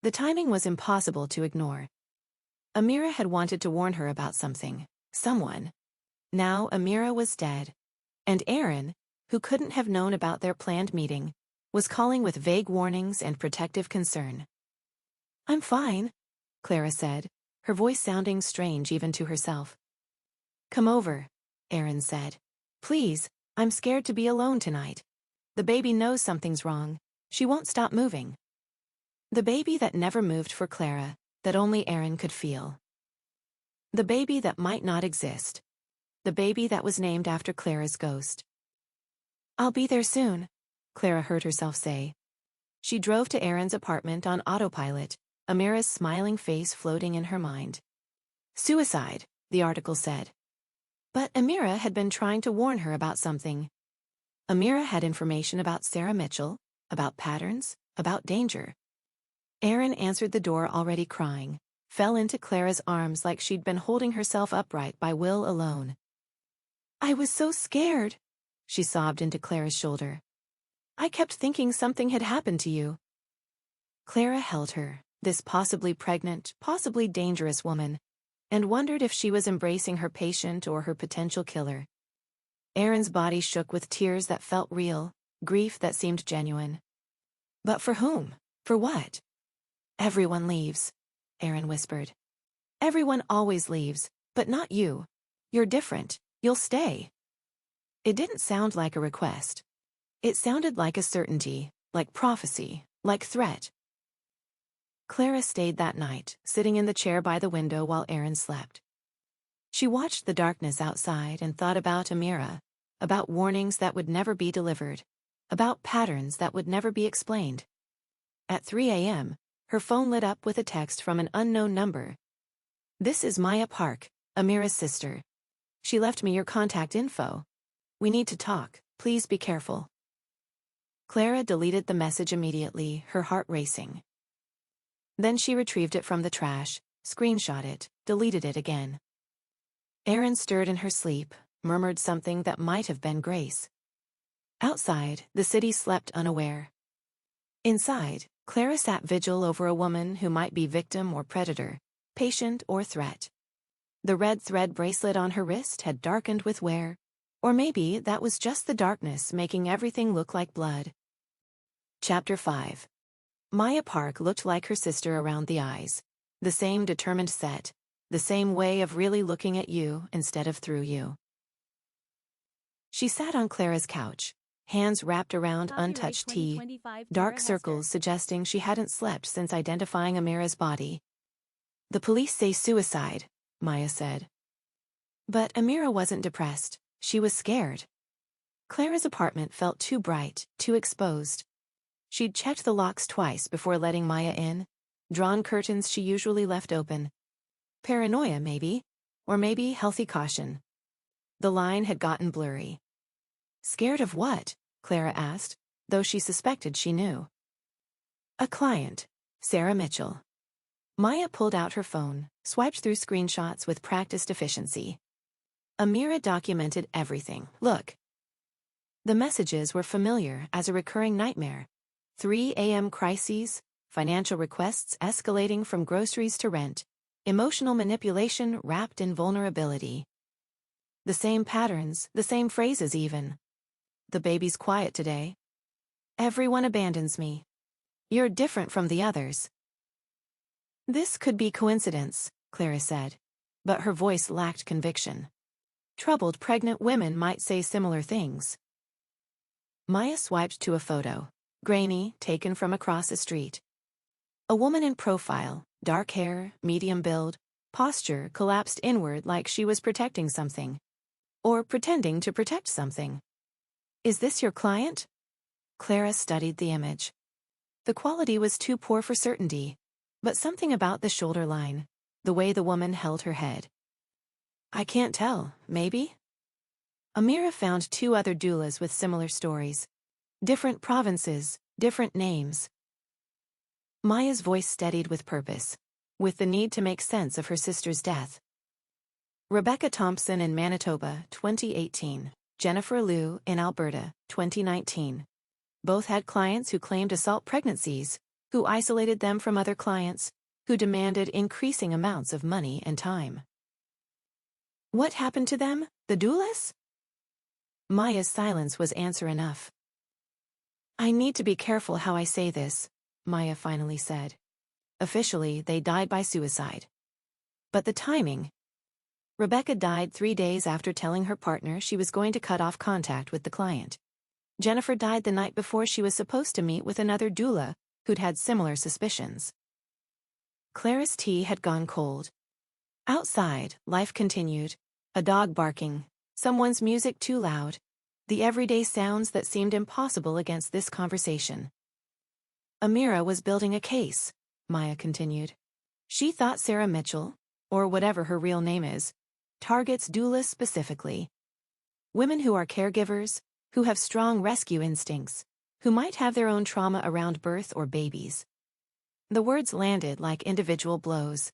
The timing was impossible to ignore. Amira had wanted to warn her about something, someone. Now Amira was dead. And Erin, who couldn't have known about their planned meeting, was calling with vague warnings and protective concern. "I'm fine," Clara said, her voice sounding strange even to herself. "Come over," Erin said. "Please, I'm scared to be alone tonight. The baby knows something's wrong. She won't stop moving." The baby that never moved for Clara, that only Erin could feel. The baby that might not exist. The baby that was named after Clara's ghost. "I'll be there soon," Clara heard herself say. She drove to Erin's apartment on autopilot, Amira's smiling face floating in her mind. Suicide, the article said. But Amira had been trying to warn her about something. Amira had information about Sarah Mitchell, about patterns, about danger. Erin answered the door already crying, fell into Clara's arms like she'd been holding herself upright by will alone. "I was so scared," she sobbed into Clara's shoulder. "I kept thinking something had happened to you." Clara held her, this possibly pregnant, possibly dangerous woman, and wondered if she was embracing her patient or her potential killer. Erin's body shook with tears that felt real, grief that seemed genuine. But for whom? For what? "Everyone leaves," Erin whispered. "Everyone always leaves, but not you. You're different. You'll stay." It didn't sound like a request. It sounded like a certainty, like prophecy, like threat. Clara stayed that night, sitting in the chair by the window while Erin slept. She watched the darkness outside and thought about Amira, about warnings that would never be delivered, about patterns that would never be explained. At 3 a.m., her phone lit up with a text from an unknown number. "This is Maya Park, Amira's sister. She left me your contact info. We need to talk. Please be careful." Clara deleted the message immediately, her heart racing. Then she retrieved it from the trash, screenshot it, deleted it again. Erin stirred in her sleep, murmured something that might have been grace. Outside, the city slept unaware. Inside, Clara sat vigil over a woman who might be victim or predator, patient or threat. The red thread bracelet on her wrist had darkened with wear, or maybe that was just the darkness making everything look like blood. Chapter 5. Maya Park looked like her sister around the eyes. The same determined set, the same way of really looking at you instead of through you. She sat on Clara's couch, hands wrapped around untouched tea, dark circles suggesting she hadn't slept since identifying Amira's body. "The police say suicide," Maya said. But Amira wasn't depressed. She was scared. Clara's apartment felt too bright, too exposed. She'd checked the locks twice before letting Maya in, drawn curtains she usually left open. Paranoia, maybe, or maybe healthy caution. The line had gotten blurry. Scared of what? Clara asked, though she suspected she knew. "A client, Sarah Mitchell." Maya pulled out her phone, swiped through screenshots with practiced efficiency. Amira documented everything. Look. The messages were familiar as a recurring nightmare. 3 a.m. crises, financial requests escalating from groceries to rent, emotional manipulation wrapped in vulnerability. The same patterns, the same phrases even. "The baby's quiet today. Everyone abandons me. You're different from the others." This could be coincidence, Clara said, but her voice lacked conviction. Troubled pregnant women might say similar things. Maya swiped to a photo, grainy, taken from across a street. A woman in profile, dark hair, medium build, posture collapsed inward like she was protecting something. Or pretending to protect something. "Is this your client?" Clara studied the image. The quality was too poor for certainty, but something about the shoulder line, the way the woman held her head. "I can't tell, maybe?" Amira found 2 other doulas with similar stories. Different provinces, different names. Maya's voice steadied with purpose, with the need to make sense of her sister's death. Rebecca Thompson in Manitoba, 2018. Jennifer Liu in Alberta, 2019. Both had clients who claimed assault pregnancies, who isolated them from other clients, who demanded increasing amounts of money and time. What happened to them, the doulas? Maya's silence was answer enough. I need to be careful how I say this, Maya finally said. Officially, they died by suicide. But the timing. Rebecca died 3 days after telling her partner she was going to cut off contact with the client. Jennifer died the night before she was supposed to meet with another doula who'd had similar suspicions. Clara's tea had gone cold. Outside, life continued. A dog barking, someone's music too loud, the everyday sounds that seemed impossible against this conversation. Amira was building a case, Maya continued. She thought Sarah Mitchell, or whatever her real name is, targets doulas specifically. Women who are caregivers, who have strong rescue instincts, who might have their own trauma around birth or babies. The words landed like individual blows.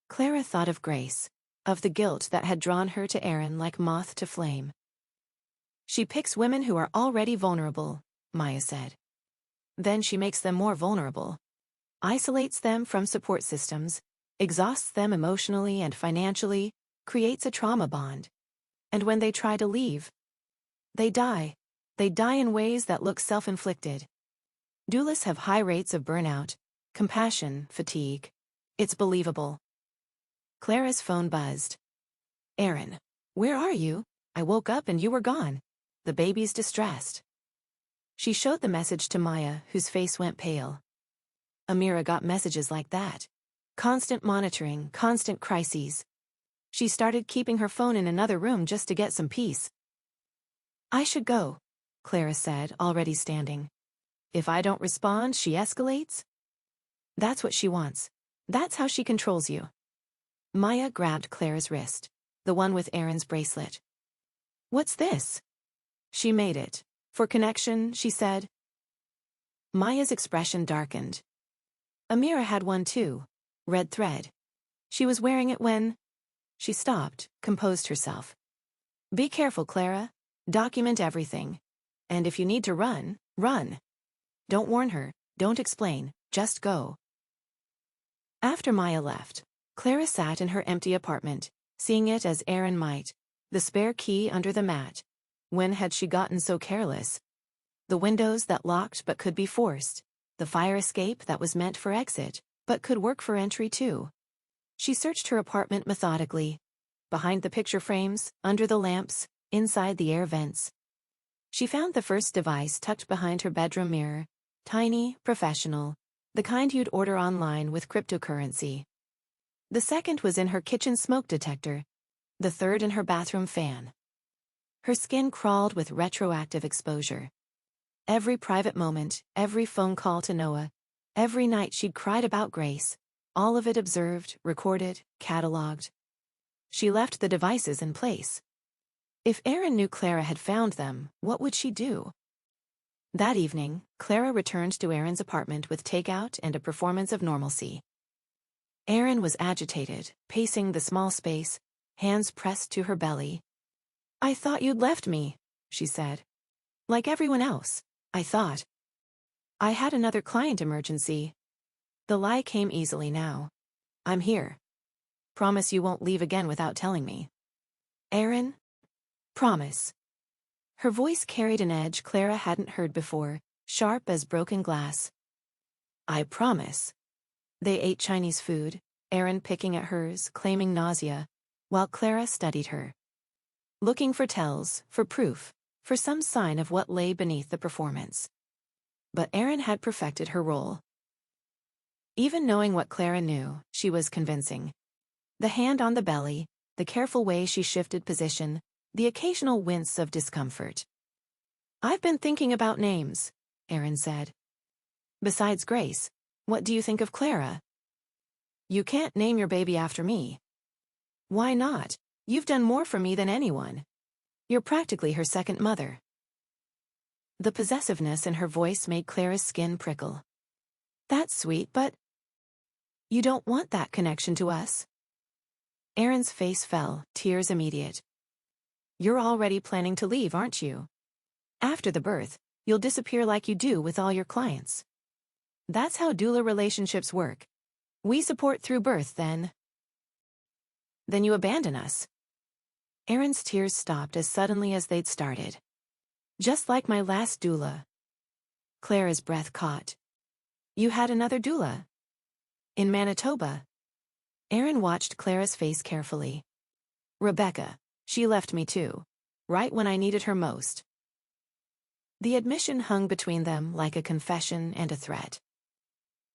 Clara thought of Grace, of the guilt that had drawn her to Erin like moth to flame. She picks women who are already vulnerable, Maya said. Then she makes them more vulnerable. Isolates them from support systems, exhausts them emotionally and financially, creates a trauma bond. And when they try to leave, they die. They die in ways that look self-inflicted. Doulas have high rates of burnout, compassion, fatigue. It's believable. Clara's phone buzzed. Erin, where are you? I woke up and you were gone. The baby's distressed. She showed the message to Maya, whose face went pale. Amira got messages like that. Constant monitoring, constant crises. She started keeping her phone in another room just to get some peace. I should go, Clara said, already standing. If I don't respond, she escalates? That's what she wants. That's how she controls you. Maya grabbed Clara's wrist, the one with Erin's bracelet. What's this? She made it. For connection, she said. Maya's expression darkened. Amira had one too, red thread. She was wearing it when... She stopped, composed herself. Be careful, Clara. Document everything. And if you need to run, run. Don't warn her, don't explain, just go. After Maya left, Clara sat in her empty apartment, seeing it as Erin might, the spare key under the mat. When had she gotten so careless? The windows that locked but could be forced, the fire escape that was meant for exit, but could work for entry too. She searched her apartment methodically, behind the picture frames, under the lamps, inside the air vents. She found the first device tucked behind her bedroom mirror, tiny, professional, the kind you'd order online with cryptocurrency. The second was in her kitchen smoke detector, the third in her bathroom fan. Her skin crawled with retroactive exposure. Every private moment, every phone call to Noah, every night she'd cried about Grace, all of it observed, recorded, catalogued. She left the devices in place. If Erin knew Clara had found them, what would she do? That evening, Clara returned to Erin's apartment with takeout and a performance of normalcy. Erin was agitated, pacing the small space, hands pressed to her belly. I thought you'd left me, she said. Like everyone else, I thought. I had another client emergency. The lie came easily now. I'm here. Promise you won't leave again without telling me. Erin? Promise. Her voice carried an edge Clara hadn't heard before, sharp as broken glass. I promise. They ate Chinese food, Erin picking at hers, claiming nausea, while Clara studied her. Looking for tells, for proof, for some sign of what lay beneath the performance. But Erin had perfected her role. Even knowing what Clara knew, she was convincing. The hand on the belly, the careful way she shifted position, the occasional wince of discomfort. I've been thinking about names, Erin said. Besides Grace, what do you think of Clara? You can't name your baby after me. Why not? You've done more for me than anyone. You're practically her second mother. The possessiveness in her voice made Clara's skin prickle. That's sweet, but... You don't want that connection to us. Erin's face fell, tears immediate. You're already planning to leave, aren't you? After the birth, you'll disappear like you do with all your clients. That's how doula relationships work. We support through birth, then you abandon us. Erin's tears stopped as suddenly as they'd started. Just like my last doula. Clara's breath caught. You had another doula? In Manitoba? Erin watched Clara's face carefully. Rebecca. She left me too. Right when I needed her most. The admission hung between them like a confession and a threat.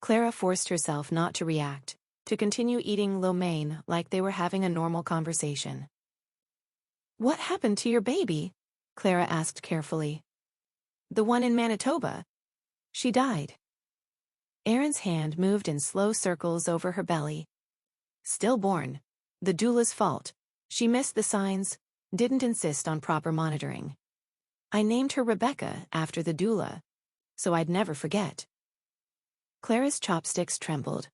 Clara forced herself not to react, to continue eating lo mein like they were having a normal conversation. What happened to your baby? Clara asked carefully. The one in Manitoba. She died. Erin's hand moved in slow circles over her belly. Stillborn. The doula's fault. She missed the signs, didn't insist on proper monitoring. I named her Rebecca after the doula, so I'd never forget. Clara's chopsticks trembled.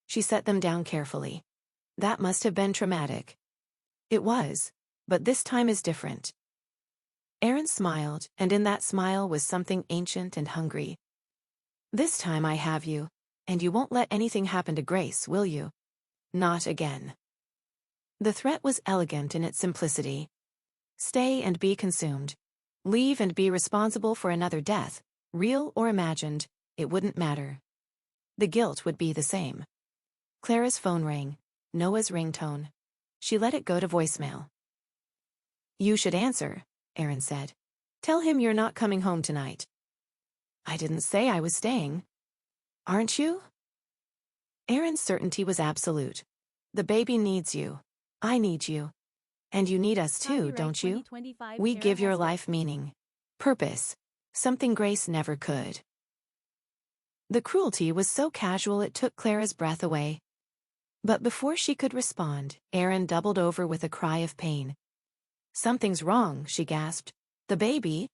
She set them down carefully. That must have been traumatic. It was, but this time is different. Erin smiled, and in that smile was something ancient and hungry. This time I have you, and you won't let anything happen to Grace, will you? Not again. The threat was elegant in its simplicity. Stay and be consumed. Leave and be responsible for another death, real or imagined, it wouldn't matter. The guilt would be the same. Clara's phone rang, Noah's ringtone. She let it go to voicemail. You should answer, Erin said. Tell him you're not coming home tonight. I didn't say I was staying. Aren't you? Erin's certainty was absolute. The baby needs you. I need you. And you need us too, don't you? We give your life meaning. Purpose. Something Grace never could. The cruelty was so casual it took Clara's breath away. But before she could respond, Erin doubled over with a cry of pain. Something's wrong, she gasped. The baby?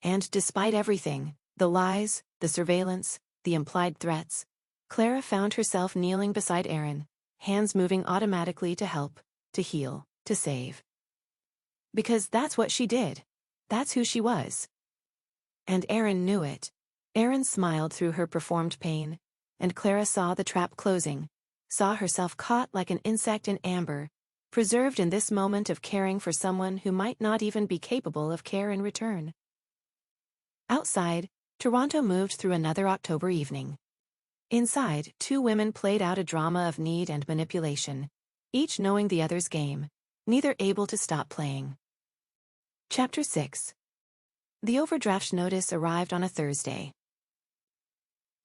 And despite everything, the lies, the surveillance, the implied threats, Clara found herself kneeling beside Erin, hands moving automatically to help, to heal, to save. Because that's what she did. That's who she was. And Erin knew it. Erin smiled through her performed pain, and Clara saw the trap closing, saw herself caught like an insect in amber, preserved in this moment of caring for someone who might not even be capable of care in return. Outside, Toronto moved through another October evening. Inside, two women played out a drama of need and manipulation, each knowing the other's game, neither able to stop playing. Chapter 6. The overdraft notice arrived on a Thursday.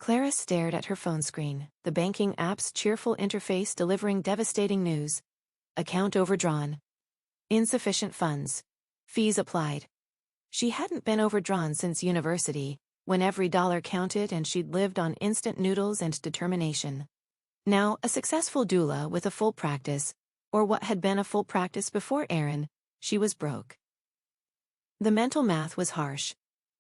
Clara stared at her phone screen, the banking app's cheerful interface delivering devastating news. Account overdrawn. Insufficient funds. Fees applied. She hadn't been overdrawn since university, when every dollar counted and she'd lived on instant noodles and determination. Now, a successful doula with a full practice, or what had been a full practice before Erin, she was broke. The mental math was harsh.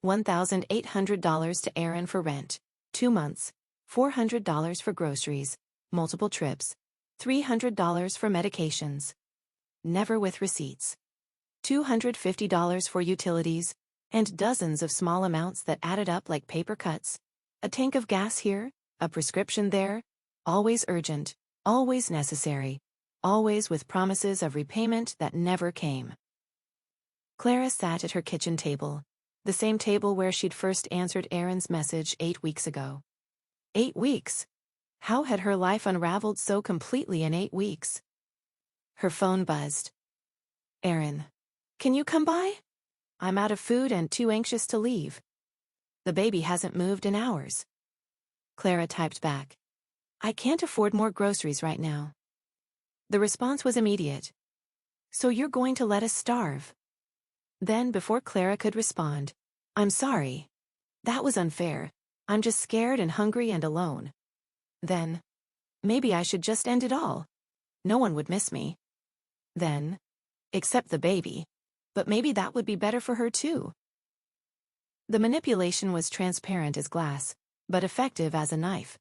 $1,800 to Erin for rent, 2 months, $400 for groceries, multiple trips, $300 for medications. Never with receipts. $250 for utilities, and dozens of small amounts that added up like paper cuts. A tank of gas here, a prescription there, always urgent, always necessary, always with promises of repayment that never came. Clara sat at her kitchen table, the same table where she'd first answered Erin's message 8 weeks ago. 8 weeks? How had her life unraveled so completely in 8 weeks? Her phone buzzed. Erin. Can you come by? I'm out of food and too anxious to leave. The baby hasn't moved in hours. Clara typed back. I can't afford more groceries right now. The response was immediate. So you're going to let us starve? Then, before Clara could respond, I'm sorry. That was unfair. I'm just scared and hungry and alone. Then, maybe I should just end it all. No one would miss me. Then, except the baby. But maybe that would be better for her too. The manipulation was transparent as glass, but effective as a knife.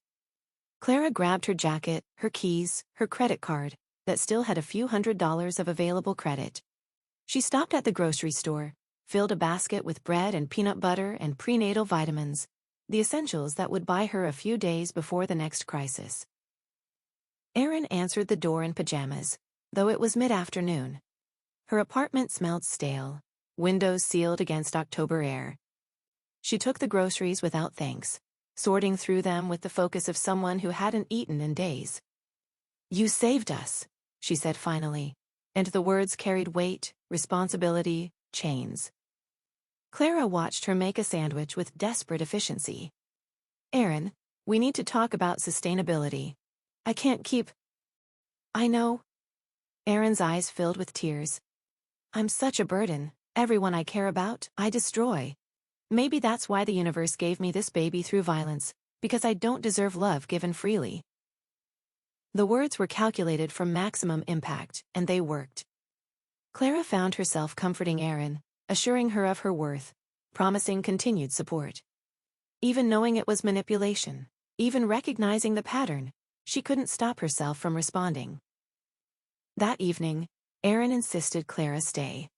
Clara grabbed her jacket, her keys, her credit card, that still had a few $100s of available credit. She stopped at the grocery store, filled a basket with bread and peanut butter and prenatal vitamins, the essentials that would buy her a few days before the next crisis. Erin answered the door in pajamas, though it was mid-afternoon. Her apartment smelled stale, windows sealed against October air. She took the groceries without thanks, sorting through them with the focus of someone who hadn't eaten in days. "You saved us," she said finally, and the words carried weight, responsibility, chains. Clara watched her make a sandwich with desperate efficiency. "Erin, we need to talk about sustainability. I can't keep—" "I know." Erin's eyes filled with tears. "I'm such a burden. Everyone I care about, I destroy. Maybe that's why the universe gave me this baby through violence, because I don't deserve love given freely." The words were calculated for maximum impact, and they worked. Clara found herself comforting Erin, assuring her of her worth, promising continued support. Even knowing it was manipulation, even recognizing the pattern, she couldn't stop herself from responding. That evening, Erin insisted Clara stay.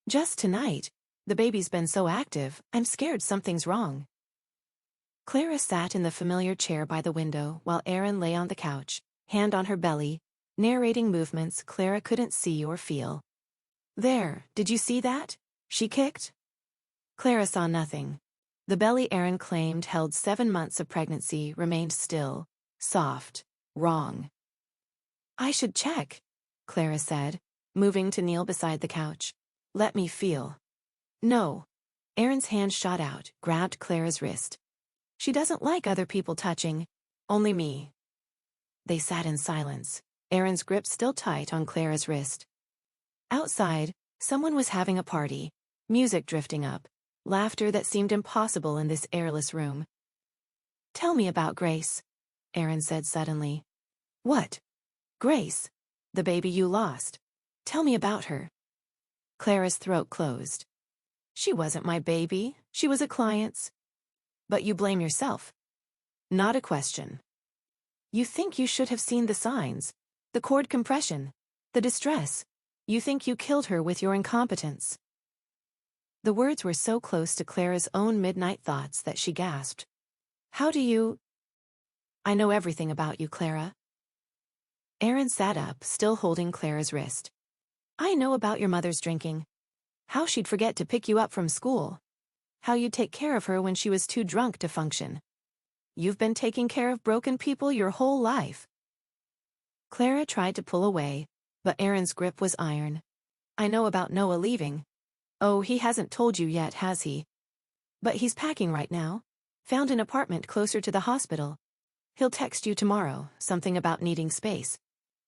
"Just tonight. The baby's been so active, I'm scared something's wrong." Clara sat in the familiar chair by the window while Erin lay on the couch, hand on her belly, narrating movements Clara couldn't see or feel. "There, did you see that? She kicked?" Clara saw nothing. The belly Erin claimed held 7 months of pregnancy remained still, soft, wrong. "I should check," Clara said, moving to kneel beside the couch. "Let me feel." "No." Erin's hand shot out, grabbed Clara's wrist. "She doesn't like other people touching. Only me." They sat in silence, Erin's grip still tight on Clara's wrist. Outside, someone was having a party, music drifting up, laughter that seemed impossible in this airless room. "Tell me about Grace," Erin said suddenly. "What? Grace? The baby you lost. Tell me about her." Clara's throat closed. "She wasn't my baby, she was a client's." "But you blame yourself." "Not a question." "You think you should have seen the signs, the cord compression, the distress. You think you killed her with your incompetence." The words were so close to Clara's own midnight thoughts that she gasped. "How do you—" "I know everything about you, Clara." Erin sat up, still holding Clara's wrist. "I know about your mother's drinking. How she'd forget to pick you up from school. How you'd take care of her when she was too drunk to function. You've been taking care of broken people your whole life." Clara tried to pull away, but Erin's grip was iron. "I know about Noah leaving. Oh, he hasn't told you yet, has he? But he's packing right now. Found an apartment closer to the hospital. He'll text you tomorrow, something about needing space.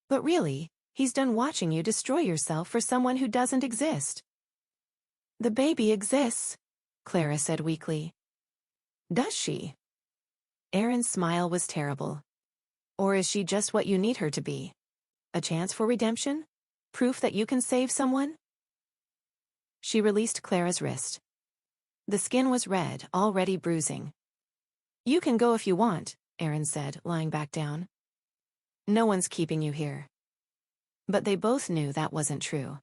But really, he's done watching you destroy yourself for someone who doesn't exist." "The baby exists," Clara said weakly. "Does she?" Erin's smile was terrible. "Or is she just what you need her to be? A chance for redemption? Proof that you can save someone?" She released Clara's wrist. The skin was red, already bruising. "You can go if you want," Erin said, lying back down. "No one's keeping you here." But they both knew that wasn't true.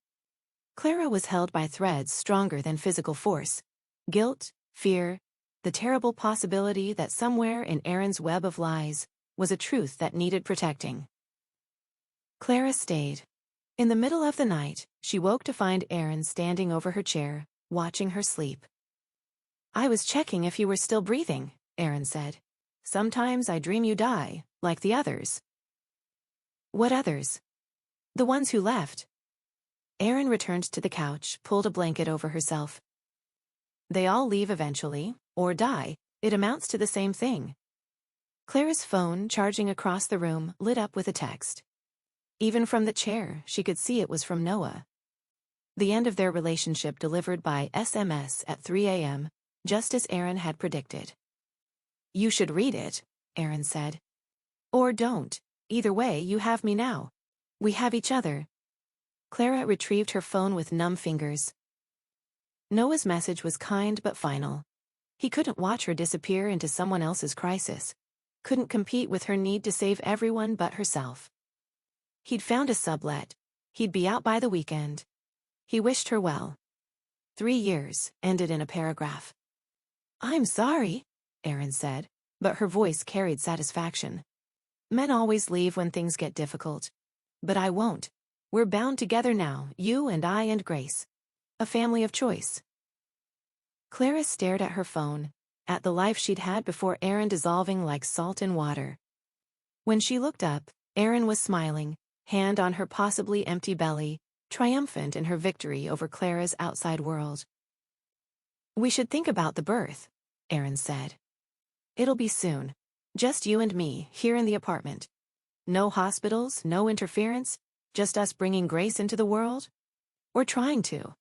Clara was held by threads stronger than physical force. Guilt, fear, the terrible possibility that somewhere in Erin's web of lies was a truth that needed protecting. Clara stayed. In the middle of the night, she woke to find Erin standing over her chair, watching her sleep. "I was checking if you were still breathing," Erin said. "Sometimes I dream you die, like the others." "What others?" "The ones who left." Erin returned to the couch, pulled a blanket over herself. "They all leave eventually, or die. It amounts to the same thing." Clara's phone, charging across the room, lit up with a text. Even from the chair, she could see it was from Noah. The end of their relationship delivered by SMS at 3 a.m., just as Erin had predicted. "You should read it," Erin said. "Or don't. Either way, you have me now. We have each other." Clara retrieved her phone with numb fingers. Noah's message was kind but final. He couldn't watch her disappear into someone else's crisis. Couldn't compete with her need to save everyone but herself. He'd found a sublet. He'd be out by the weekend. He wished her well. 3 years ended in a paragraph. "I'm sorry," Erin said, but her voice carried satisfaction. "Men always leave when things get difficult. But I won't. We're bound together now, you and I and Grace. A family of choice." Clara stared at her phone, at the life she'd had before Erin dissolving like salt in water. When she looked up, Erin was smiling, hand on her possibly empty belly, triumphant in her victory over Clara's outside world. "We should think about the birth," Erin said. "It'll be soon. Just you and me, here in the apartment. No hospitals, no interference, just us bringing grace into the world. Or trying to."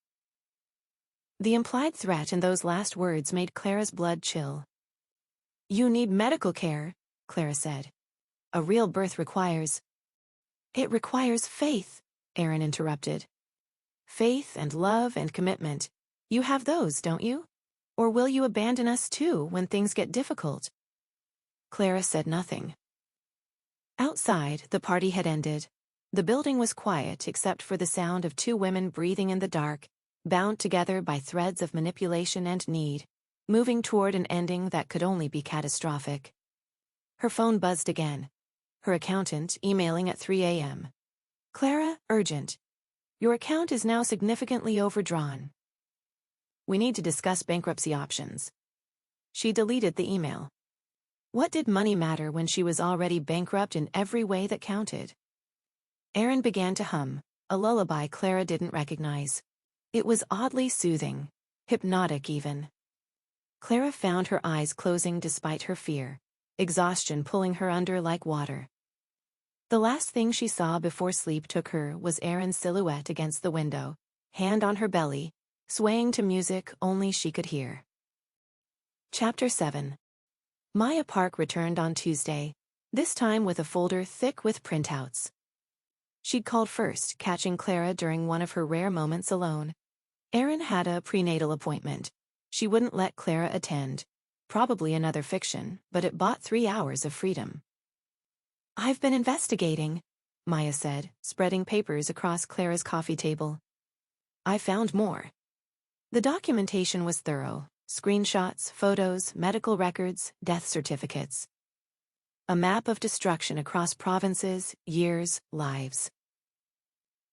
The implied threat in those last words made Clara's blood chill. "You need medical care," Clara said. "A real birth requires—" "It requires faith," Erin interrupted. "Faith and love and commitment. You have those, don't you? Or will you abandon us too when things get difficult?" Clara said nothing. Outside, the party had ended. The building was quiet except for the sound of two women breathing in the dark, bound together by threads of manipulation and need, moving toward an ending that could only be catastrophic. Her phone buzzed again. Her accountant emailing at 3 a.m. "Clara, urgent. Your account is now significantly overdrawn. We need to discuss bankruptcy options." She deleted the email. What did money matter when she was already bankrupt in every way that counted? Erin began to hum, a lullaby Clara didn't recognize. It was oddly soothing, hypnotic even. Clara found her eyes closing despite her fear, exhaustion pulling her under like water. The last thing she saw before sleep took her was Erin's silhouette against the window, hand on her belly, swaying to music only she could hear. Chapter 7. Maya Park returned on Tuesday, this time with a folder thick with printouts. She'd called first, catching Clara during one of her rare moments alone. Erin had a prenatal appointment. She wouldn't let Clara attend. Probably another fiction, but it bought 3 hours of freedom. "I've been investigating," Maya said, spreading papers across Clara's coffee table. "I found more." The documentation was thorough. Screenshots, photos, medical records, death certificates. A map of destruction across provinces, years, lives.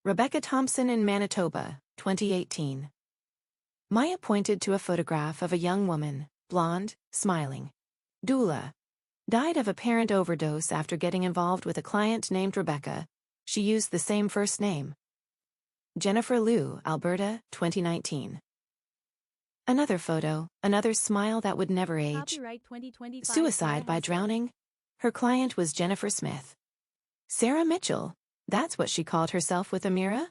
Rebecca Thompson in Manitoba, 2018. Maya pointed to a photograph of a young woman, blonde, smiling. Doula. Died of apparent overdose after getting involved with a client named Rebecca. She used the same first name. Jennifer Liu, Alberta, 2019. Another photo, another smile that would never age. Copyright 2025 Suicide by drowning. Her client was Jennifer Smith. Sarah Mitchell, that's what she called herself with Amira?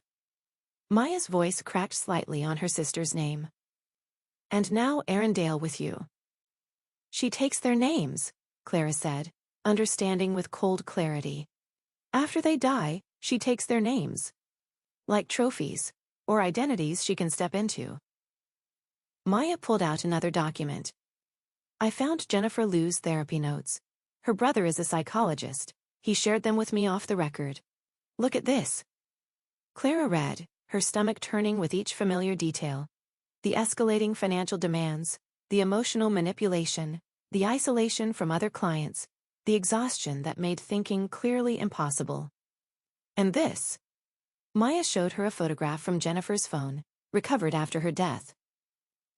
Maya's voice cracked slightly on her sister's name. "And now Erin Dale with you." "She takes their names," Clara said, understanding with cold clarity. "After they die, she takes their names. Like trophies, or identities she can step into." Maya pulled out another document. "I found Jennifer Liu's therapy notes. Her brother is a psychologist. He shared them with me off the record. Look at this." Clara read, her stomach turning with each familiar detail. The escalating financial demands, the emotional manipulation, the isolation from other clients, the exhaustion that made thinking clearly impossible. And this. Maya showed her a photograph from Jennifer's phone, recovered after her death.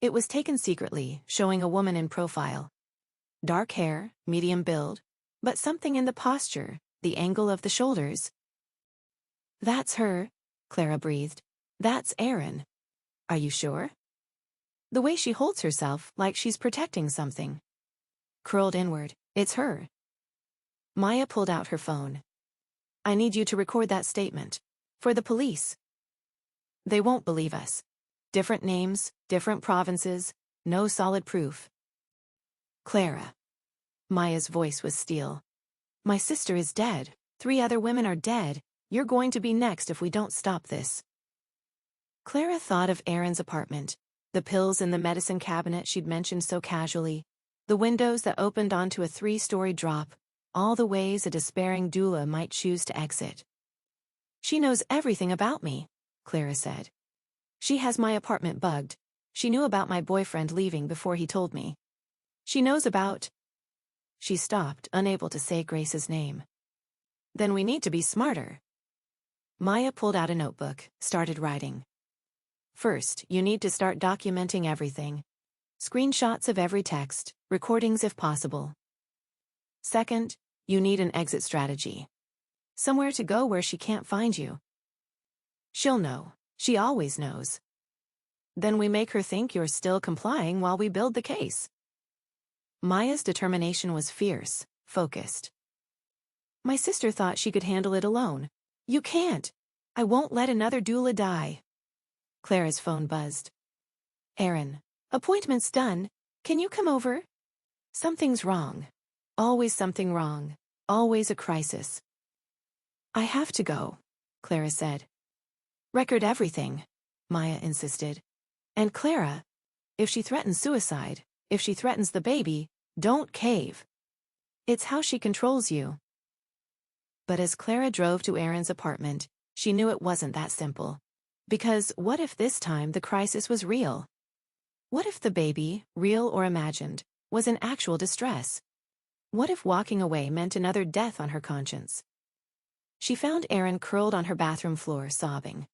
It was taken secretly, showing a woman in profile. Dark hair, medium build, but something in the posture, the angle of the shoulders. "That's her," Clara breathed. "That's Erin. Are you sure?" "The way she holds herself, like she's protecting something." Curled inward, "It's her." Maya pulled out her phone. "I need you to record that statement. For the police. They won't believe us. Different names, different provinces, no solid proof." "Clara." Maya's voice was steel. "My sister is dead. 3 other women are dead. You're going to be next if we don't stop this." Clara thought of Erin's apartment, the pills in the medicine cabinet she'd mentioned so casually, the windows that opened onto a 3-story drop, all the ways a despairing doula might choose to exit. "She knows everything about me," Clara said. "She has my apartment bugged. She knew about my boyfriend leaving before he told me. She knows about—" She stopped, unable to say Grace's name. "Then we need to be smarter." Maya pulled out a notebook, started writing. "First, you need to start documenting everything. Screenshots of every text, recordings if possible. Second, you need an exit strategy. Somewhere to go where she can't find you. She'll know. She always knows. Then we make her think you're still complying while we build the case. Maya's determination was fierce, focused. My sister thought she could handle it alone. You can't. I won't let another doula die. Clara's phone buzzed. Erin, appointment's done. Can you come over? Something's wrong. Always something wrong. Always a crisis. I have to go, Clara said. Record everything, Maya insisted. And Clara, if she threatens suicide, if she threatens the baby, don't cave. It's how she controls you. But as Clara drove to Erin's apartment, she knew it wasn't that simple. Because what if this time the crisis was real? What if the baby, real or imagined, was in actual distress? What if walking away meant another death on her conscience? She found Erin curled on her bathroom floor, sobbing.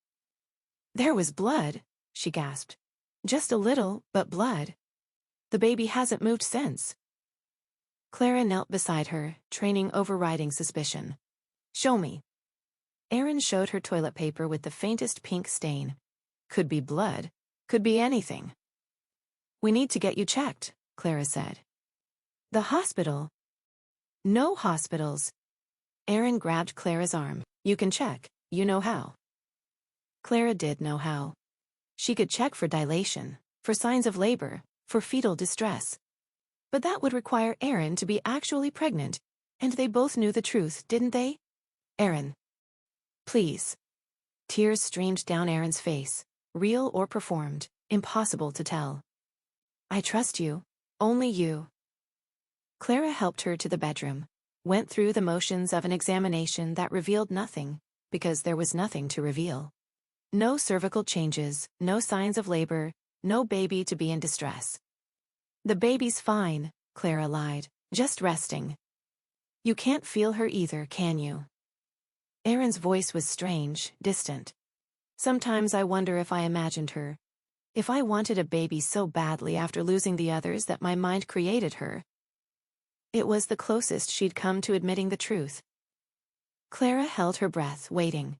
There was blood, she gasped. Just a little, but blood. The baby hasn't moved since. Clara knelt beside her, training overriding suspicion. Show me. Erin showed her toilet paper with the faintest pink stain. Could be blood. Could be anything. We need to get you checked, Clara said. The hospital? No hospitals. Erin grabbed Clara's arm. You can check. You know how. Clara did know how. She could check for dilation, for signs of labor, for fetal distress. But that would require Erin to be actually pregnant, and they both knew the truth, didn't they? Erin. Please. Tears streamed down Erin's face, real or performed, impossible to tell. I trust you. Only you. Clara helped her to the bedroom, went through the motions of an examination that revealed nothing, because there was nothing to reveal. No cervical changes, no signs of labor, no baby to be in distress. The baby's fine, Clara lied, just resting. You can't feel her either, can you? Erin's voice was strange, distant. Sometimes I wonder if I imagined her. If I wanted a baby so badly after losing the others that my mind created her. It was the closest she'd come to admitting the truth. Clara held her breath, waiting.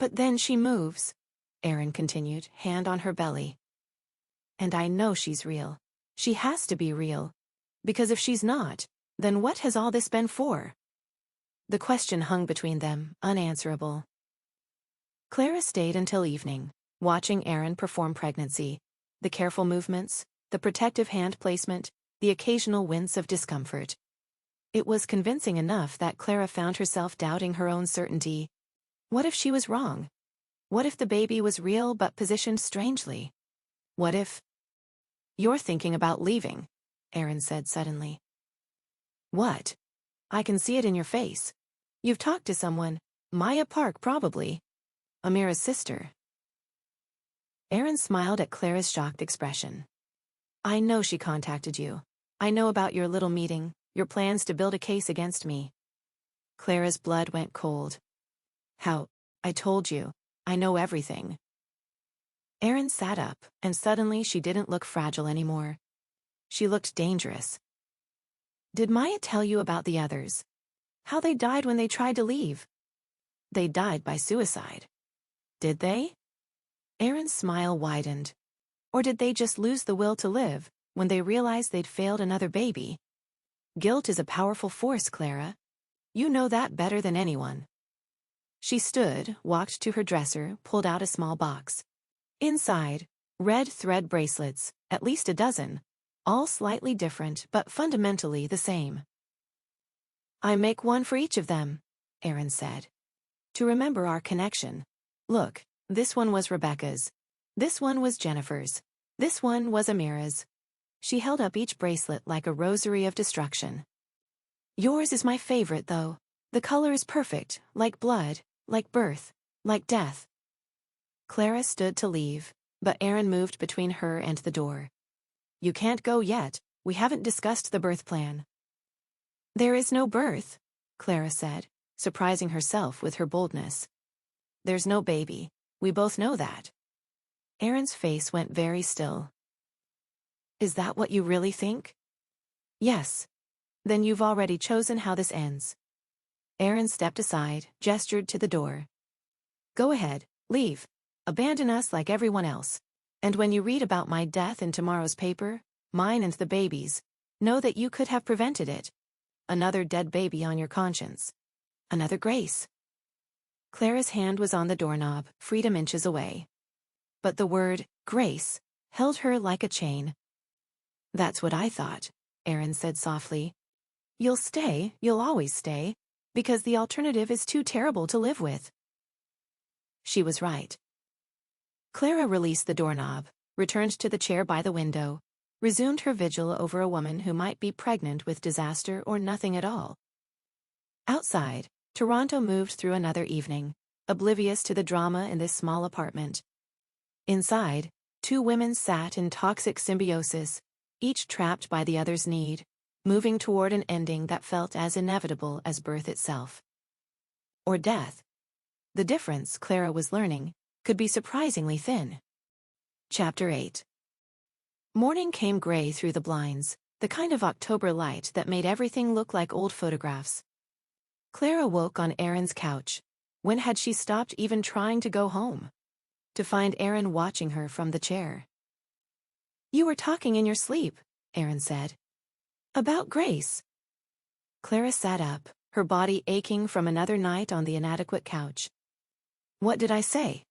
But then she moves, Erin continued, hand on her belly. And I know she's real. She has to be real. Because if she's not, then what has all this been for? The question hung between them, unanswerable. Clara stayed until evening, watching Erin perform pregnancy, the careful movements, the protective hand placement, the occasional wince of discomfort. It was convincing enough that Clara found herself doubting her own certainty. What if she was wrong? What if the baby was real but positioned strangely? What if... You're thinking about leaving, Erin said suddenly. What? I can see it in your face. You've talked to someone, Maya Park probably. Amira's sister. Erin smiled at Clara's shocked expression. I know she contacted you. I know about your little meeting, your plans to build a case against me. Clara's blood went cold. How? I told you. I know everything. Erin sat up, and suddenly she didn't look fragile anymore. She looked dangerous. Did Maya tell you about the others? How they died when they tried to leave? They died by suicide. Did they? Erin's smile widened. Or did they just lose the will to live when they realized they'd failed another baby? Guilt is a powerful force, Clara. You know that better than anyone. She stood, walked to her dresser, pulled out a small box. Inside, red thread bracelets, at least a dozen, all slightly different but fundamentally the same. I make one for each of them, Erin said. To remember our connection. Look, this one was Rebecca's. This one was Jennifer's. This one was Amira's. She held up each bracelet like a rosary of destruction. Yours is my favorite, though. The color is perfect, like blood, like birth, like death. Clara stood to leave, but Erin moved between her and the door. You can't go yet. We haven't discussed the birth plan. There is no birth, Clara said, surprising herself with her boldness. There's no baby. We both know that. Erin's face went very still. Is that what you really think? Yes. Then you've already chosen how this ends. Erin stepped aside, gestured to the door. Go ahead, leave. Abandon us like everyone else. And when you read about my death in tomorrow's paper, mine and the baby's, know that you could have prevented it. Another dead baby on your conscience. Another Grace. Clara's hand was on the doorknob, freedom inches away. But the word, Grace, held her like a chain. That's what I thought, Erin said softly. You'll stay, you'll always stay, because the alternative is too terrible to live with. She was right. Clara released the doorknob, returned to the chair by the window, resumed her vigil over a woman who might be pregnant with disaster or nothing at all. Outside, Toronto moved through another evening, oblivious to the drama in this small apartment. Inside, two women sat in toxic symbiosis, each trapped by the other's need, moving toward an ending that felt as inevitable as birth itself. Or death. The difference, Clara was learning, could be surprisingly thin. Chapter 8. Morning came gray through the blinds, the kind of October light that made everything look like old photographs. Clara woke on Erin's couch. When had she stopped even trying to go home? To find Erin watching her from the chair. You were talking in your sleep, Erin said. About Grace. Clara sat up, her body aching from another night on the inadequate couch. What did I say?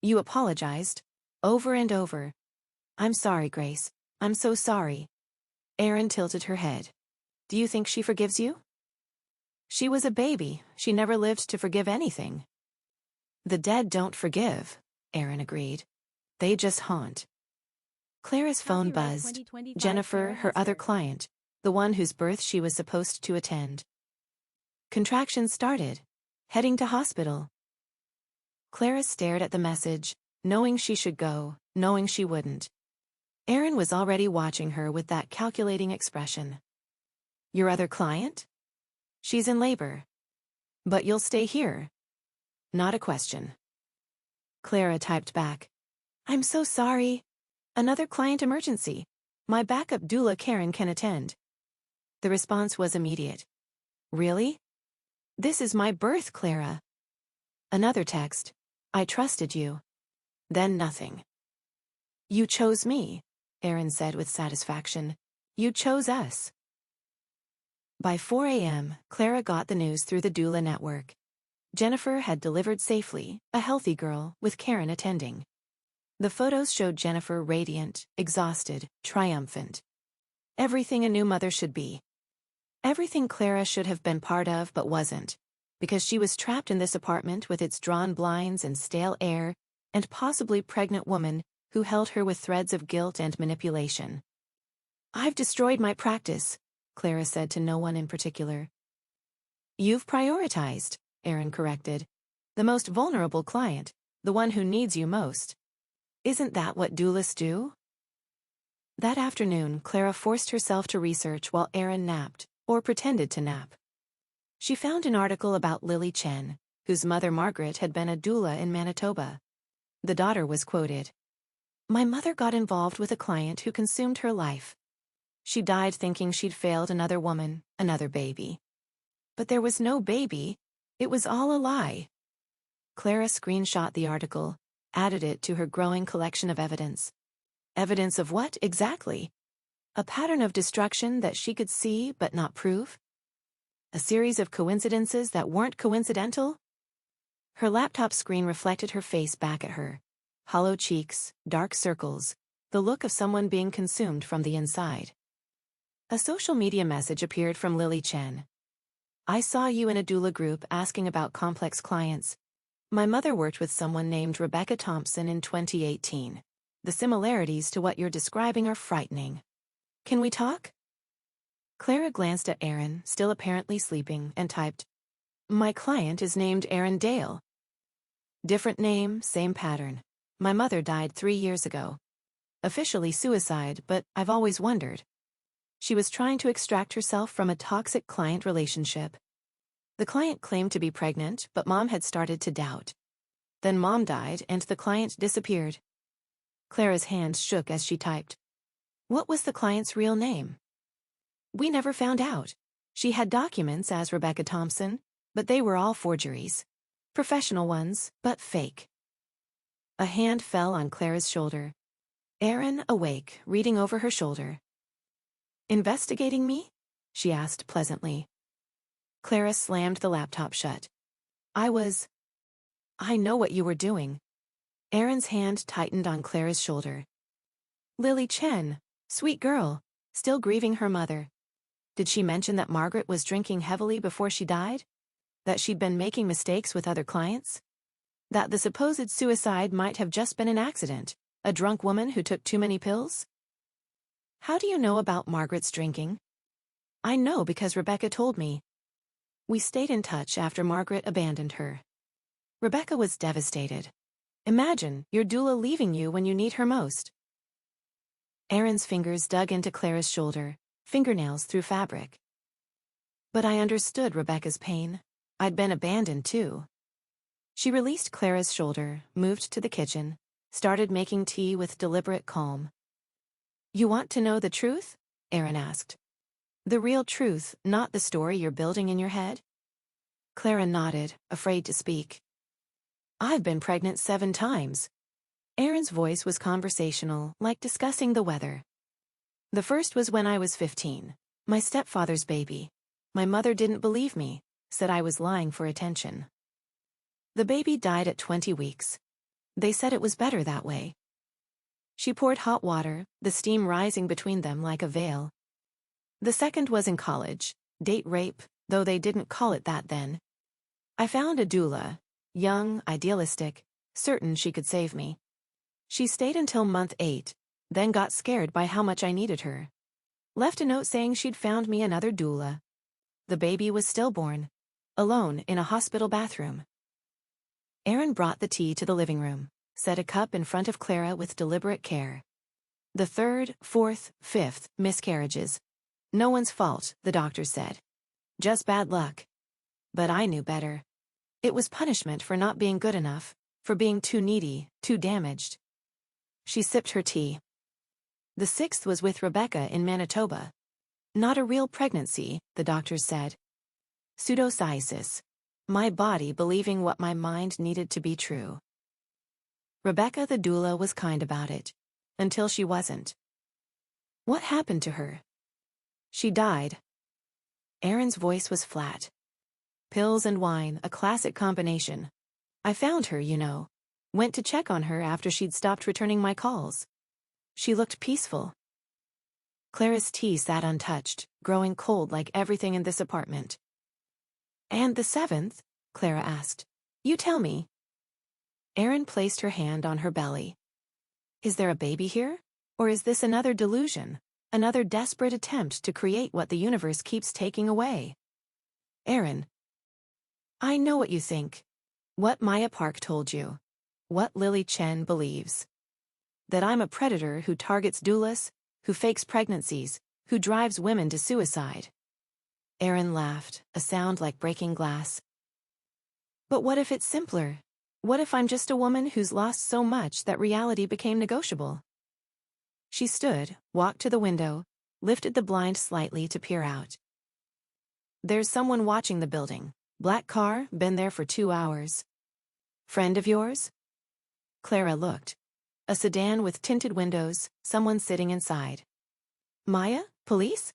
You apologized. Over and over. I'm sorry, Grace. I'm so sorry. Erin tilted her head. Do you think she forgives you? She was a baby. She never lived to forgive anything. The dead don't forgive, Erin agreed. They just haunt. Clara's phone buzzed. Jennifer, her other client, the one whose birth she was supposed to attend. Contractions started. Heading to hospital. Clara stared at the message, knowing she should go, knowing she wouldn't. Erin was already watching her with that calculating expression. Your other client? She's in labor. But you'll stay here. Not a question. Clara typed back. I'm so sorry. Another client emergency. My backup doula Karen can attend. The response was immediate. Really? This is my birth, Clara. Another text. I trusted you. Then nothing. You chose me, Erin said with satisfaction. You chose us. By 4 a.m., Clara got the news through the doula network. Jennifer had delivered safely, a healthy girl, with Karen attending. The photos showed Jennifer radiant, exhausted, triumphant. Everything a new mother should be. Everything Clara should have been part of but wasn't, because she was trapped in this apartment with its drawn blinds and stale air, and possibly pregnant woman who held her with threads of guilt and manipulation. I've destroyed my practice, Clara said to no one in particular. You've prioritized, Erin corrected. The most vulnerable client, the one who needs you most. Isn't that what doulas do? That afternoon, Clara forced herself to research while Erin napped, or pretended to nap. She found an article about Lily Chen, whose mother Margaret had been a doula in Manitoba. The daughter was quoted. My mother got involved with a client who consumed her life. She died thinking she'd failed another woman, another baby. But there was no baby. It was all a lie. Clara screenshot the article, added it to her growing collection of evidence. Evidence of what, exactly? A pattern of destruction that she could see but not prove? A series of coincidences that weren't coincidental? Her laptop screen reflected her face back at her. Hollow cheeks, dark circles, the look of someone being consumed from the inside. A social media message appeared from Lily Chen. I saw you in a doula group asking about complex clients. My mother worked with someone named Rebecca Thompson in 2018. The similarities to what you're describing are frightening. Can we talk? Clara glanced at Erin, still apparently sleeping, and typed, My client is named Erin Dale. Different name, same pattern. My mother died 3 years ago. Officially suicide, but I've always wondered. She was trying to extract herself from a toxic client relationship. The client claimed to be pregnant, but mom had started to doubt. Then mom died and the client disappeared. Clara's hands shook as she typed. What was the client's real name? We never found out. She had documents as Rebecca Thompson, but they were all forgeries. Professional ones, but fake. A hand fell on Clara's shoulder. Erin, awake, reading over her shoulder. Investigating me? She asked pleasantly. Clara slammed the laptop shut. I know what you were doing. Erin's hand tightened on Clara's shoulder. Lily Chen, sweet girl, still grieving her mother. Did she mention that Margaret was drinking heavily before she died? That she'd been making mistakes with other clients? That the supposed suicide might have just been an accident, a drunk woman who took too many pills? How do you know about Margaret's drinking? I know because Rebecca told me. We stayed in touch after Margaret abandoned her. Rebecca was devastated. Imagine your doula leaving you when you need her most. Erin's fingers dug into Clara's shoulder, fingernails through fabric. But I understood Rebecca's pain. I'd been abandoned too. She released Clara's shoulder, moved to the kitchen, started making tea with deliberate calm. You want to know the truth? Erin asked. The real truth, not the story you're building in your head? Clara nodded, afraid to speak. I've been pregnant 7 times. Erin's voice was conversational, like discussing the weather. The first was when I was 15, my stepfather's baby. My mother didn't believe me, said I was lying for attention. The baby died at 20 weeks. They said it was better that way. She poured hot water, the steam rising between them like a veil. The second was in college, date rape, though they didn't call it that then. I found a doula, young, idealistic, certain she could save me. She stayed until month 8, then got scared by how much I needed her. Left a note saying she'd found me another doula. The baby was stillborn, alone in a hospital bathroom. Erin brought the tea to the living room, set a cup in front of Clara with deliberate care. The 3rd, 4th, 5th miscarriages. No one's fault, the doctor said. Just bad luck. But I knew better. It was punishment for not being good enough, for being too needy, too damaged. She sipped her tea. The 6th was with Rebecca in Manitoba. Not a real pregnancy, the doctors said. Pseudocyesis. My body believing what my mind needed to be true. Rebecca the doula was kind about it. Until she wasn't. What happened to her? She died. Erin's voice was flat. Pills and wine, a classic combination. I found her, you know. Went to check on her after she'd stopped returning my calls. She looked peaceful. Clara's tea sat untouched, growing cold like everything in this apartment. And the 7th? Clara asked. You tell me. Erin placed her hand on her belly. Is there a baby here? Or is this another delusion? Another desperate attempt to create what the universe keeps taking away? Erin. I know what you think. What Maya Park told you. What Lily Chen believes. That I'm a predator who targets doulas, who fakes pregnancies, who drives women to suicide. Erin laughed, a sound like breaking glass. But what if it's simpler? What if I'm just a woman who's lost so much that reality became negotiable? She stood, walked to the window, lifted the blind slightly to peer out. There's someone watching the building. Black car, been there for 2 hours. Friend of yours? Clara looked. A sedan with tinted windows, someone sitting inside. Maya? Police?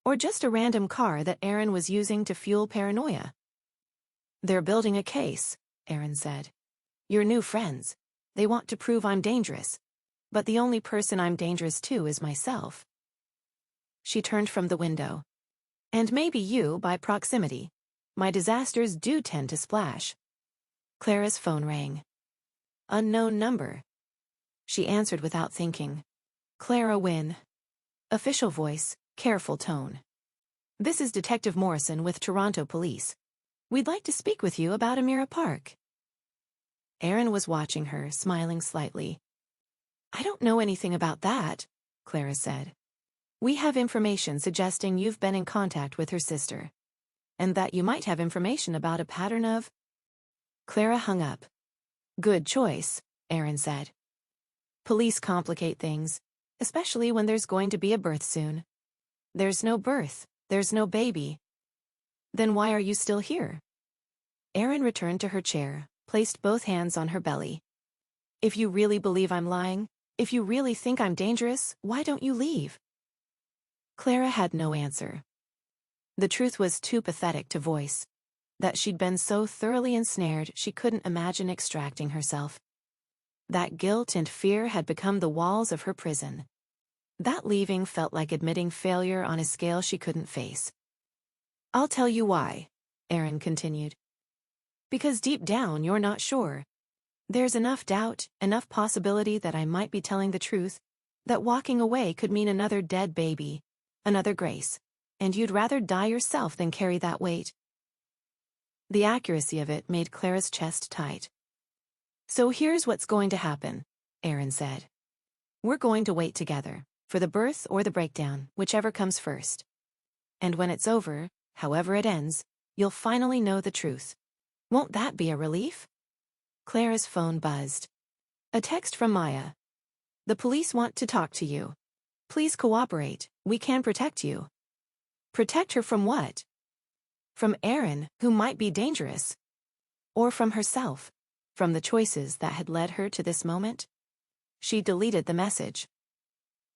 Or just a random car that Erin was using to fuel paranoia? They're building a case, Erin said. Your new friends. They want to prove I'm dangerous. But the only person I'm dangerous to is myself. She turned from the window. And maybe you, by proximity. My disasters do tend to splash. Clara's phone rang. Unknown number. She answered without thinking. Clara Wynne. Official voice, careful tone. This is Detective Morrison with Toronto Police. We'd like to speak with you about Amira Park. Erin was watching her, smiling slightly. I don't know anything about that, Clara said. We have information suggesting you've been in contact with her sister. And that you might have information about a pattern of... Clara hung up. Good choice, Erin said. Police complicate things. especially when there's going to be a birth soon. There's no birth, there's no baby. Then why are you still here? Erin returned to her chair, placed both hands on her belly. If you really believe I'm lying, if you really think I'm dangerous, why don't you leave? Clara had no answer. The truth was too pathetic to voice. That she'd been so thoroughly ensnared she couldn't imagine extracting herself. That guilt and fear had become the walls of her prison. That leaving felt like admitting failure on a scale she couldn't face. I'll tell you why, Erin continued. Because deep down you're not sure. There's enough doubt, enough possibility that I might be telling the truth, that walking away could mean another dead baby, another Grace, and you'd rather die yourself than carry that weight. The accuracy of it made Clara's chest tight. So here's what's going to happen, Erin said. We're going to wait together, for the birth or the breakdown, whichever comes first. And when it's over, however it ends, you'll finally know the truth. Won't that be a relief? Clara's phone buzzed. A text from Maya. The police want to talk to you. Please cooperate, we can protect you. Protect her from what? From Erin, who might be dangerous. Or from herself, from the choices that had led her to this moment? She deleted the message.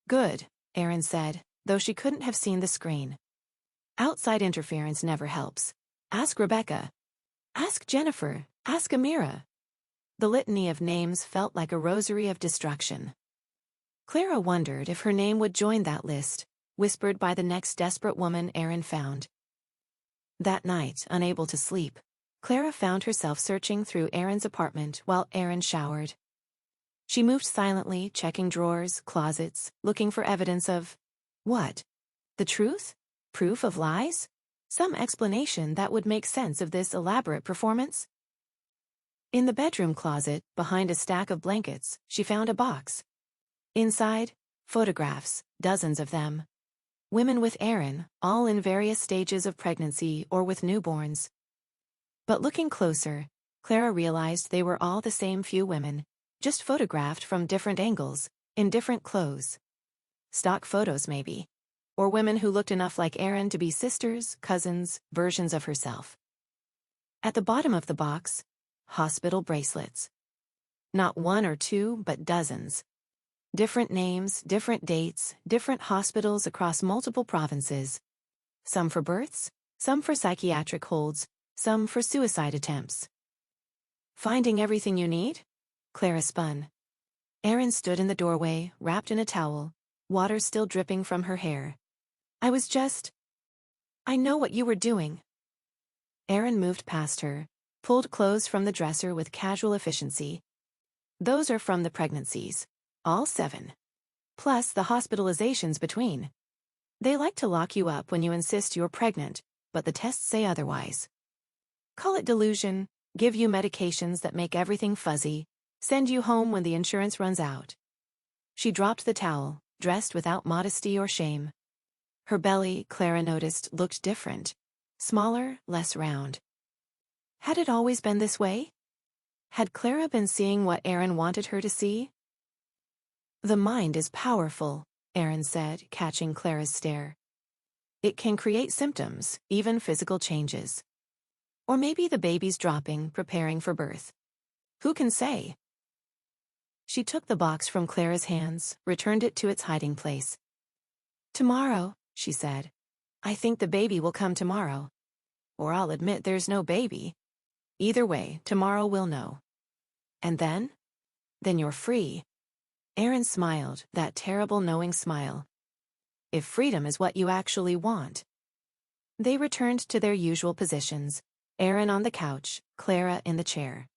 Good, Erin said, though she couldn't have seen the screen. Outside interference never helps. Ask Rebecca. Ask Jennifer. Ask Amira. The litany of names felt like a rosary of destruction. Clara wondered if her name would join that list, whispered by the next desperate woman Erin found. That night, unable to sleep, Clara found herself searching through Erin's apartment while Erin showered. She moved silently, checking drawers, closets, looking for evidence of... what? The truth? Proof of lies? Some explanation that would make sense of this elaborate performance? In the bedroom closet, behind a stack of blankets, she found a box. Inside, photographs, dozens of them. Women with Erin, all in various stages of pregnancy or with newborns. But looking closer, Clara realized they were all the same few women, just photographed from different angles, in different clothes. Stock photos maybe. Or women who looked enough like Erin to be sisters, cousins, versions of herself. At the bottom of the box, hospital bracelets. Not one or two, but dozens. Different names, different dates, different hospitals across multiple provinces. Some for births, some for psychiatric holds, some for suicide attempts. Finding everything you need? Clara spun. Erin stood in the doorway, wrapped in a towel, water still dripping from her hair. I know what you were doing. Erin moved past her, pulled clothes from the dresser with casual efficiency. Those are from the pregnancies. All 7. Plus the hospitalizations between. They like to lock you up when you insist you're pregnant, but the tests say otherwise. Call it delusion, give you medications that make everything fuzzy, send you home when the insurance runs out. She dropped the towel, dressed without modesty or shame. Her belly, Clara noticed, looked different. Smaller, less round. Had it always been this way? Had Clara been seeing what Erin wanted her to see? The mind is powerful, Erin said, catching Clara's stare. It can create symptoms, even physical changes. Or maybe the baby's dropping, preparing for birth. Who can say? She took the box from Clara's hands, returned it to its hiding place. Tomorrow, she said. I think the baby will come tomorrow. Or I'll admit there's no baby. Either way, tomorrow we'll know. And then? Then you're free. Erin smiled, that terrible knowing smile. If freedom is what you actually want. They returned to their usual positions, Erin on the couch, Clara in the chair.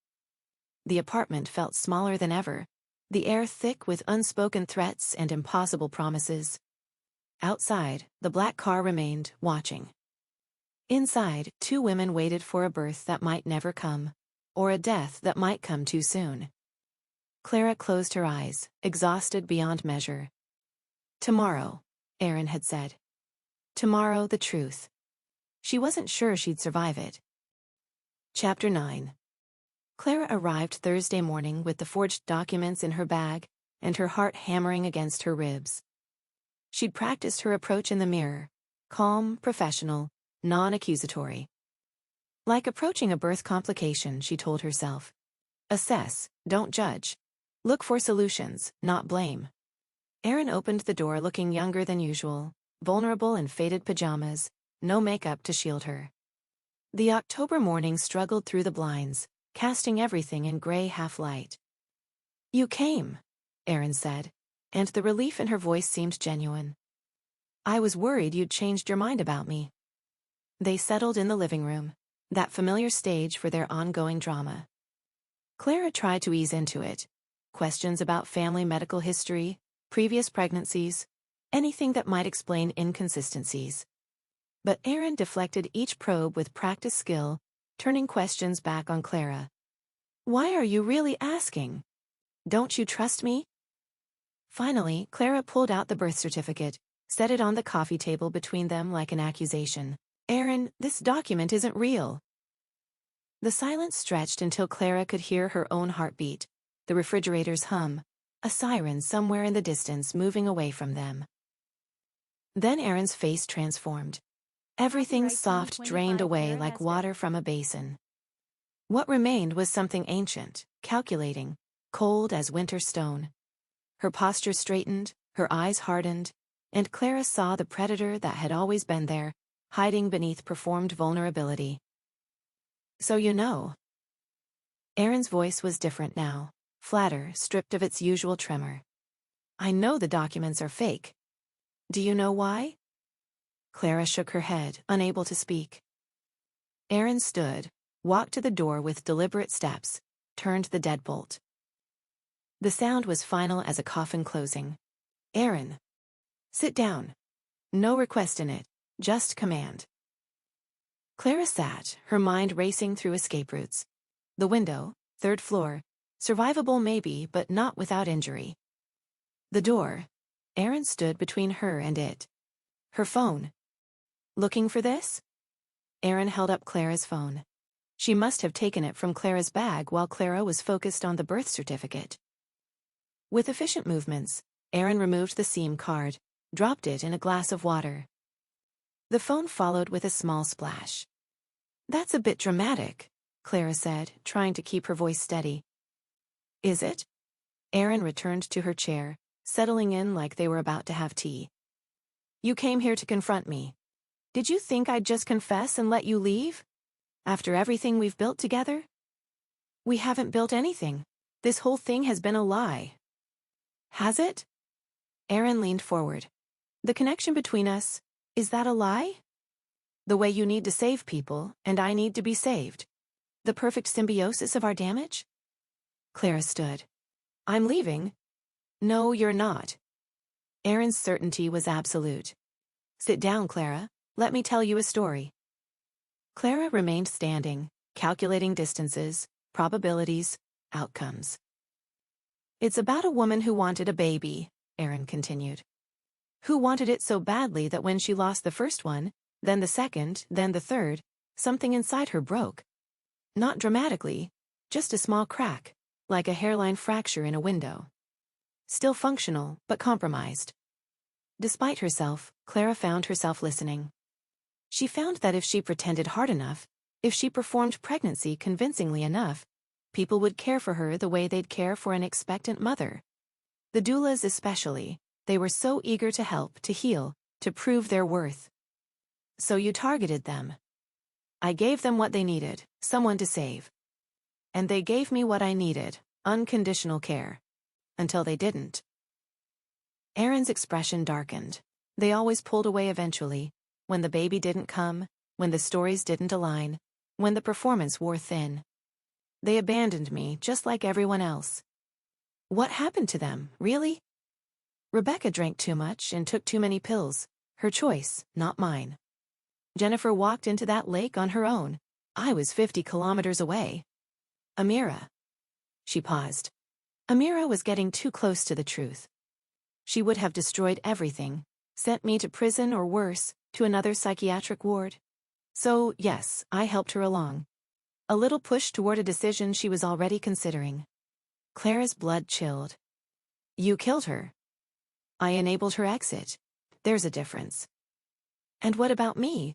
The apartment felt smaller than ever, the air thick with unspoken threats and impossible promises. Outside, the black car remained, watching. Inside, 2 women waited for a birth that might never come, or a death that might come too soon. Clara closed her eyes, exhausted beyond measure. Tomorrow, Erin had said. Tomorrow, the truth. She wasn't sure she'd survive it. Chapter 9. Clara arrived Thursday morning with the forged documents in her bag, and her heart hammering against her ribs. She'd practiced her approach in the mirror, calm, professional, non-accusatory. Like approaching a birth complication, she told herself. Assess, don't judge. Look for solutions, not blame. Erin opened the door looking younger than usual, vulnerable in faded pajamas, no makeup to shield her. The October morning struggled through the blinds, casting everything in gray half-light. "You came," Erin said, and the relief in her voice seemed genuine. "I was worried you'd changed your mind about me." They settled in the living room, that familiar stage for their ongoing drama. Clara tried to ease into it. Questions about family medical history, previous pregnancies, anything that might explain inconsistencies. But Erin deflected each probe with practiced skill, turning questions back on Clara. "Why are you really asking? Don't you trust me?" Finally, Clara pulled out the birth certificate, set it on the coffee table between them like an accusation. "Erin, this document isn't real." The silence stretched until Clara could hear her own heartbeat, the refrigerator's hum, a siren somewhere in the distance moving away from them. Then Erin's face transformed. Everything soft drained away like water from a basin. What remained was something ancient, calculating, cold as winter stone. Her posture straightened, her eyes hardened, and Clara saw the predator that had always been there, hiding beneath performed vulnerability. "So you know." Erin's voice was different now, flatter, stripped of its usual tremor. "I know the documents are fake. Do you know why?" Clara shook her head, unable to speak. Erin stood, walked to the door with deliberate steps, turned the deadbolt. The sound was final as a coffin closing. "Erin, sit down. No request in it, just command." Clara sat, her mind racing through escape routes. The window, 3rd floor, survivable maybe, but not without injury. The door. Erin stood between her and it. Her phone. "Looking for this?" Erin held up Clara's phone. She must have taken it from Clara's bag while Clara was focused on the birth certificate. With efficient movements, Erin removed the SIM card, dropped it in a glass of water. The phone followed with a small splash. "That's a bit dramatic," Clara said, trying to keep her voice steady. "Is it?" Erin returned to her chair, settling in like they were about to have tea. "You came here to confront me. Did you think I'd just confess and let you leave? After everything we've built together?" "We haven't built anything. This whole thing has been a lie." "Has it?" Erin leaned forward. "The connection between us, is that a lie? The way you need to save people, and I need to be saved. The perfect symbiosis of our damage?" Clara stood. "I'm leaving." "No, you're not." Erin's certainty was absolute. "Sit down, Clara. Let me tell you a story." Clara remained standing, calculating distances, probabilities, outcomes. "It's about a woman who wanted a baby," Erin continued. "Who wanted it so badly that when she lost the first one, then the second, then the third, something inside her broke. Not dramatically, just a small crack, like a hairline fracture in a window. Still functional, but compromised." Despite herself, Clara found herself listening. She found that if she pretended hard enough, if she performed pregnancy convincingly enough, people would care for her the way they'd care for an expectant mother. The doulas especially, they were so eager to help, to heal, to prove their worth. "So you targeted them." "I gave them what they needed, someone to save. And they gave me what I needed, unconditional care. Until they didn't." Erin's expression darkened. "They always pulled away eventually, when the baby didn't come, when the stories didn't align, when the performance wore thin. They abandoned me, just like everyone else." "What happened to them, really?" "Rebecca drank too much and took too many pills. Her choice, not mine. Jennifer walked into that lake on her own. I was 50 kilometers away. Amira." She paused. "Amira was getting too close to the truth. She would have destroyed everything, sent me to prison or worse, to another psychiatric ward. So, yes, I helped her along. A little push toward a decision she was already considering." Clara's blood chilled. You killed her. I enabled her exit. There's a difference. And what about me?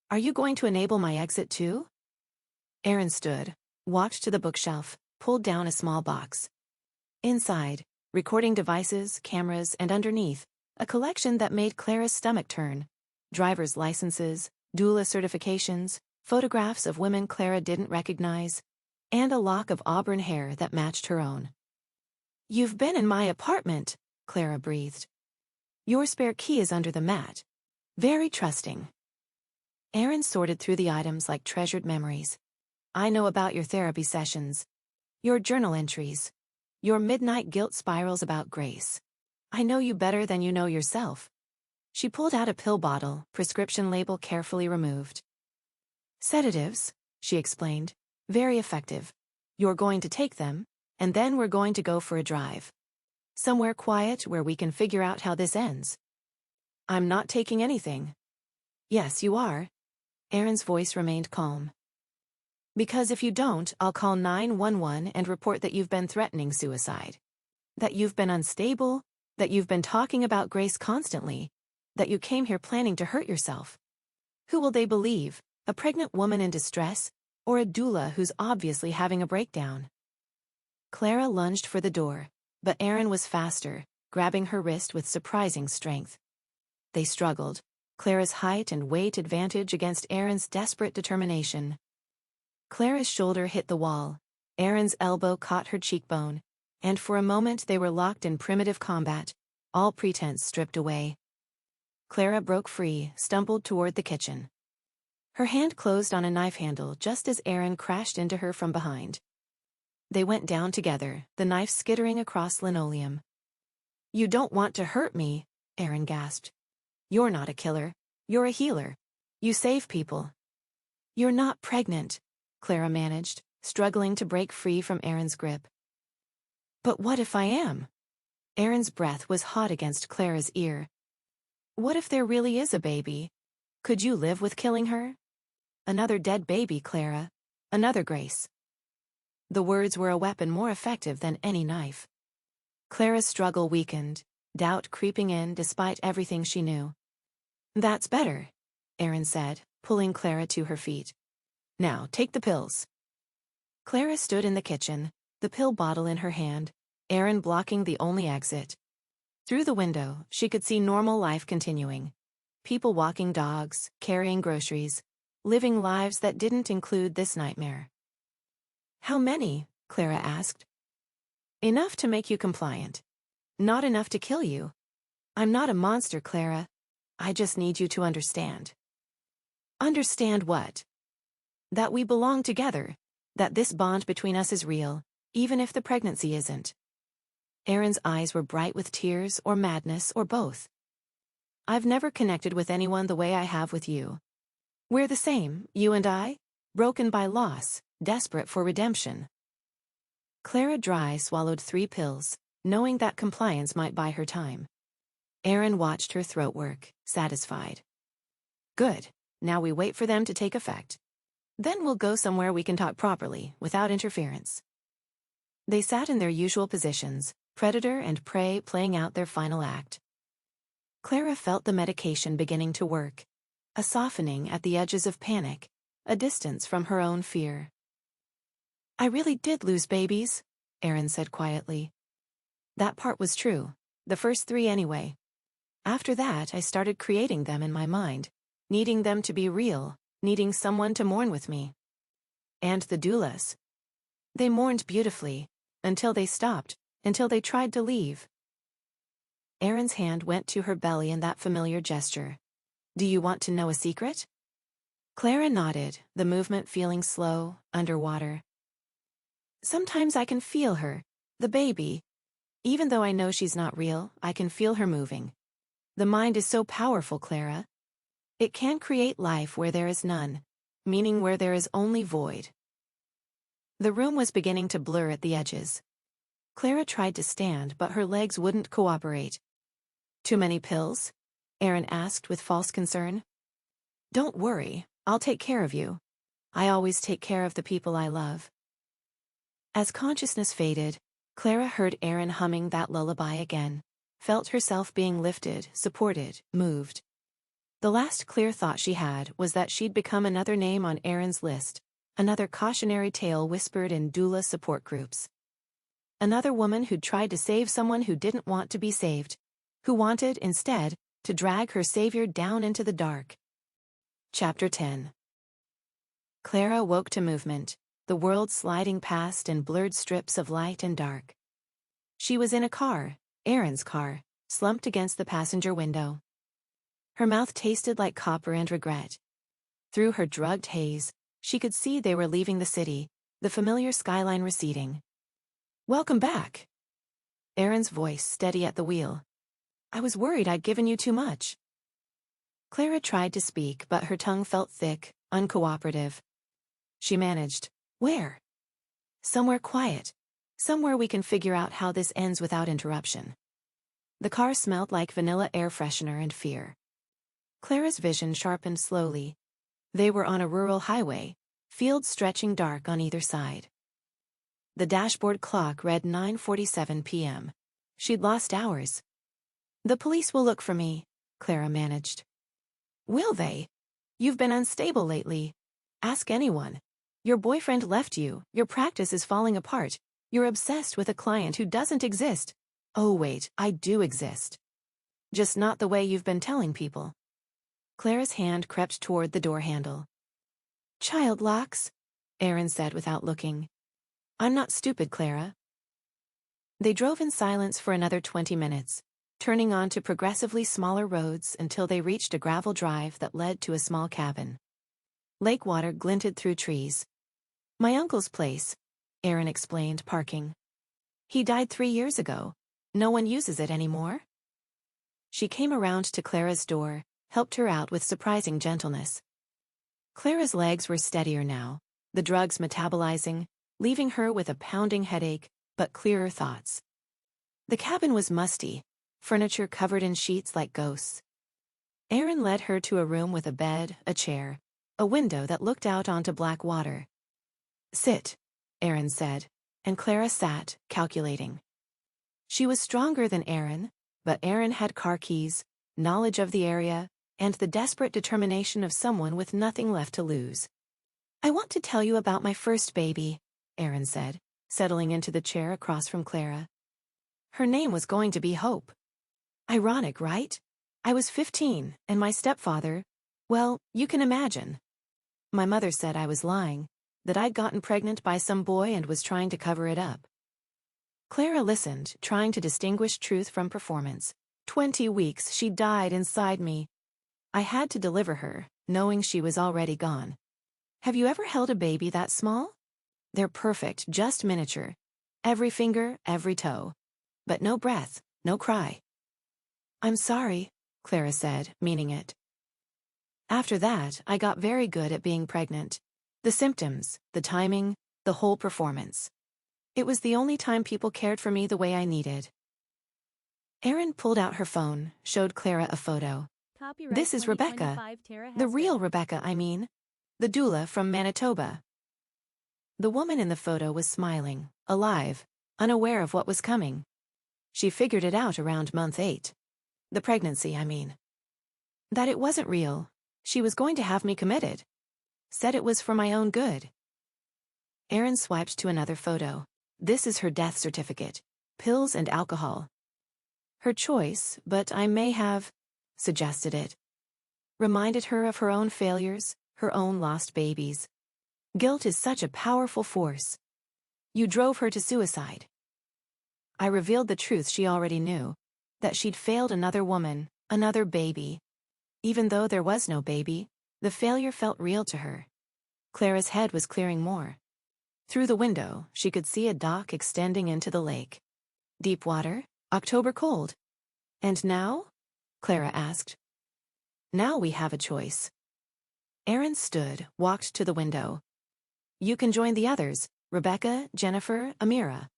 Are you going to enable my exit too? Erin stood, walked to the bookshelf, pulled down a small box. Inside, recording devices, cameras, and underneath, a collection that made Clara's stomach turn. Driver's licenses, doula certifications, photographs of women Clara didn't recognize, and a lock of auburn hair that matched her own. You've been in my apartment, Clara breathed. Your spare key is under the mat. Very trusting. Erin sorted through the items like treasured memories. I know about your therapy sessions, your journal entries, your midnight guilt spirals about Grace. I know you better than you know yourself. She pulled out a pill bottle, prescription label carefully removed. Sedatives, she explained. Very effective. You're going to take them, and then we're going to go for a drive. Somewhere quiet where we can figure out how this ends. I'm not taking anything. Yes, you are. Erin's voice remained calm. Because if you don't, I'll call 911 and report that you've been threatening suicide. That you've been unstable, that you've been talking about Grace constantly, that you came here planning to hurt yourself. Who will they believe, a pregnant woman in distress, or a doula who's obviously having a breakdown? Clara lunged for the door, but Erin was faster, grabbing her wrist with surprising strength. They struggled, Clara's height and weight advantage against Erin's desperate determination. Clara's shoulder hit the wall, Erin's elbow caught her cheekbone, and for a moment they were locked in primitive combat, all pretense stripped away. Clara broke free, stumbled toward the kitchen. Her hand closed on a knife handle just as Erin crashed into her from behind. They went down together, the knife skittering across linoleum. You don't want to hurt me, Erin gasped. You're not a killer. You're a healer. You save people. You're not pregnant, Clara managed, struggling to break free from Erin's grip. But what if I am? Erin's breath was hot against Clara's ear. What if there really is a baby? Could you live with killing her? Another dead baby, Clara. Another Grace. The words were a weapon more effective than any knife. Clara's struggle weakened, doubt creeping in despite everything she knew. That's better, Erin said, pulling Clara to her feet. Now, take the pills. Clara stood in the kitchen, the pill bottle in her hand, Erin blocking the only exit. Through the window, she could see normal life continuing. People walking dogs, carrying groceries, living lives that didn't include this nightmare. How many? Clara asked. Enough to make you compliant. Not enough to kill you. I'm not a monster, Clara. I just need you to understand. Understand what? That we belong together, that this bond between us is real, even if the pregnancy isn't. Erin's eyes were bright with tears or madness or both. I've never connected with anyone the way I have with you. We're the same, you and I, broken by loss, desperate for redemption. Clara dry swallowed 3 pills, knowing that compliance might buy her time. Erin watched her throat work, satisfied. Good, now we wait for them to take effect. Then we'll go somewhere we can talk properly, without interference. They sat in their usual positions, predator and prey playing out their final act. Clara felt the medication beginning to work, a softening at the edges of panic, a distance from her own fear. I really did lose babies, Erin said quietly. That part was true, the first 3 anyway. After that, I started creating them in my mind, needing them to be real, needing someone to mourn with me. And the doulas. They mourned beautifully, until they stopped, until they tried to leave. Erin's hand went to her belly in that familiar gesture. Do you want to know a secret? Clara nodded, the movement feeling slow, underwater. Sometimes I can feel her, the baby. Even though I know she's not real, I can feel her moving. The mind is so powerful, Clara. It can create life where there is none, meaning where there is only void. The room was beginning to blur at the edges. Clara tried to stand, but her legs wouldn't cooperate. Too many pills? Erin asked with false concern. Don't worry, I'll take care of you. I always take care of the people I love. As consciousness faded, Clara heard Erin humming that lullaby again, felt herself being lifted, supported, moved. The last clear thought she had was that she'd become another name on Erin's list, another cautionary tale whispered in doula support groups. Another woman who'd tried to save someone who didn't want to be saved, who wanted, instead, to drag her savior down into the dark. Chapter 10. Clara woke to movement, the world sliding past in blurred strips of light and dark. She was in a car, Erin's car, slumped against the passenger window. Her mouth tasted like copper and regret. Through her drugged haze, she could see they were leaving the city, the familiar skyline receding. "Welcome back." Erin's voice steady at the wheel. "I was worried I'd given you too much." Clara tried to speak, but her tongue felt thick, uncooperative. She managed. "Where?" "Somewhere quiet. Somewhere we can figure out how this ends without interruption." The car smelled like vanilla air freshener and fear. Clara's vision sharpened slowly. They were on a rural highway, fields stretching dark on either side. The dashboard clock read 9:47 p.m. She'd lost hours. "The police will look for me," Clara managed. "Will they? You've been unstable lately. Ask anyone. Your boyfriend left you, your practice is falling apart, you're obsessed with a client who doesn't exist. Oh wait, I do exist. Just not the way you've been telling people." Clara's hand crept toward the door handle. "Child locks," Erin said without looking. "I'm not stupid, Clara." They drove in silence for another 20 minutes, turning onto progressively smaller roads until they reached a gravel drive that led to a small cabin. Lake water glinted through trees. "My uncle's place," Erin explained, parking. "He died 3 years ago. No one uses it anymore." She came around to Clara's door, helped her out with surprising gentleness. Clara's legs were steadier now, the drugs metabolizing, leaving her with a pounding headache, but clearer thoughts. The cabin was musty, furniture covered in sheets like ghosts. Erin led her to a room with a bed, a chair, a window that looked out onto black water. "Sit," Erin said, and Clara sat, calculating. She was stronger than Erin, but Erin had car keys, knowledge of the area, and the desperate determination of someone with nothing left to lose. "I want to tell you about my first baby," Erin said, settling into the chair across from Clara. Her name was going to be Hope. Ironic, right? I was 15, and my stepfather, well, you can imagine. My mother said I was lying, that I'd gotten pregnant by some boy and was trying to cover it up. Clara listened, trying to distinguish truth from performance. 20 weeks she died inside me. I had to deliver her, knowing she was already gone. Have you ever held a baby that small? They're perfect, just miniature. Every finger, every toe. But no breath, no cry. "I'm sorry," Clara said, meaning it. After that, I got very good at being pregnant. The symptoms, the timing, the whole performance. It was the only time people cared for me the way I needed. Erin pulled out her phone, showed Clara a photo. Copyright "This is Rebecca. 2025 Tara The real Hester. Rebecca, I mean. The doula from Manitoba." The woman in the photo was smiling, alive, unaware of what was coming. She figured it out around month 8. The pregnancy, I mean. That it wasn't real. She was going to have me committed. Said it was for my own good. Erin swiped to another photo. This is her death certificate. Pills and alcohol. Her choice, but I may have suggested it. Reminded her of her own failures, her own lost babies. Guilt is such a powerful force. You drove her to suicide. I revealed the truth she already knew, that she'd failed another woman, another baby. Even though there was no baby, the failure felt real to her. Clara's head was clearing more. Through the window, she could see a dock extending into the lake. Deep water, October cold. "And now?" Clara asked. "Now we have a choice." Erin stood, walked to the window. "You can join the others, Rebecca, Jennifer, Amira.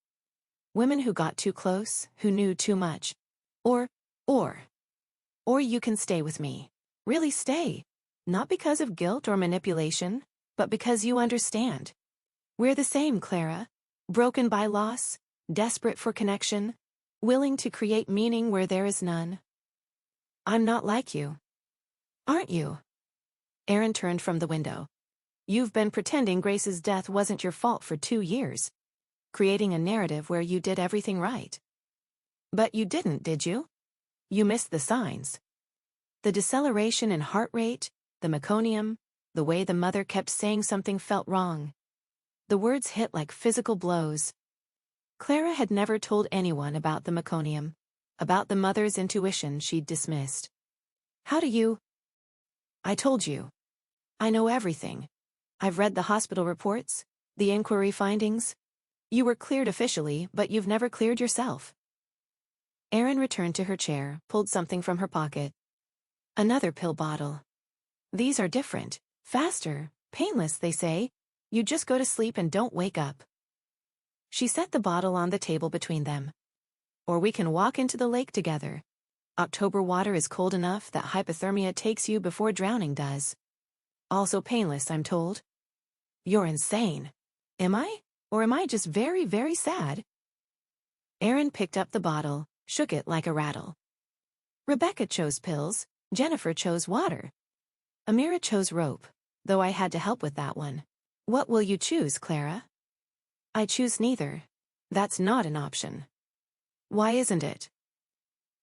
Women who got too close, who knew too much. Or you can stay with me. Really stay. Not because of guilt or manipulation, but because you understand. We're the same, Clara. Broken by loss, desperate for connection, willing to create meaning where there is none. I'm not like you. Aren't you? Erin turned from the window. You've been pretending Grace's death wasn't your fault for 2 years, creating a narrative where you did everything right. But you didn't, did you? You missed the signs. The deceleration in heart rate, the meconium, the way the mother kept saying something felt wrong. The words hit like physical blows. Clara had never told anyone about the meconium, about the mother's intuition she'd dismissed. How do you? I told you. I know everything. I've read the hospital reports, the inquiry findings. You were cleared officially, but you've never cleared yourself. Erin returned to her chair, pulled something from her pocket. Another pill bottle. These are different, faster, painless, they say. You just go to sleep and don't wake up. She set the bottle on the table between them. Or we can walk into the lake together. October water is cold enough that hypothermia takes you before drowning does. Also painless, I'm told. You're insane. Am I? Or am I just very, very sad? Erin picked up the bottle, shook it like a rattle. Rebecca chose pills, Jennifer chose water. Amira chose rope, though I had to help with that one. What will you choose, Clara? I choose neither. That's not an option. Why isn't it?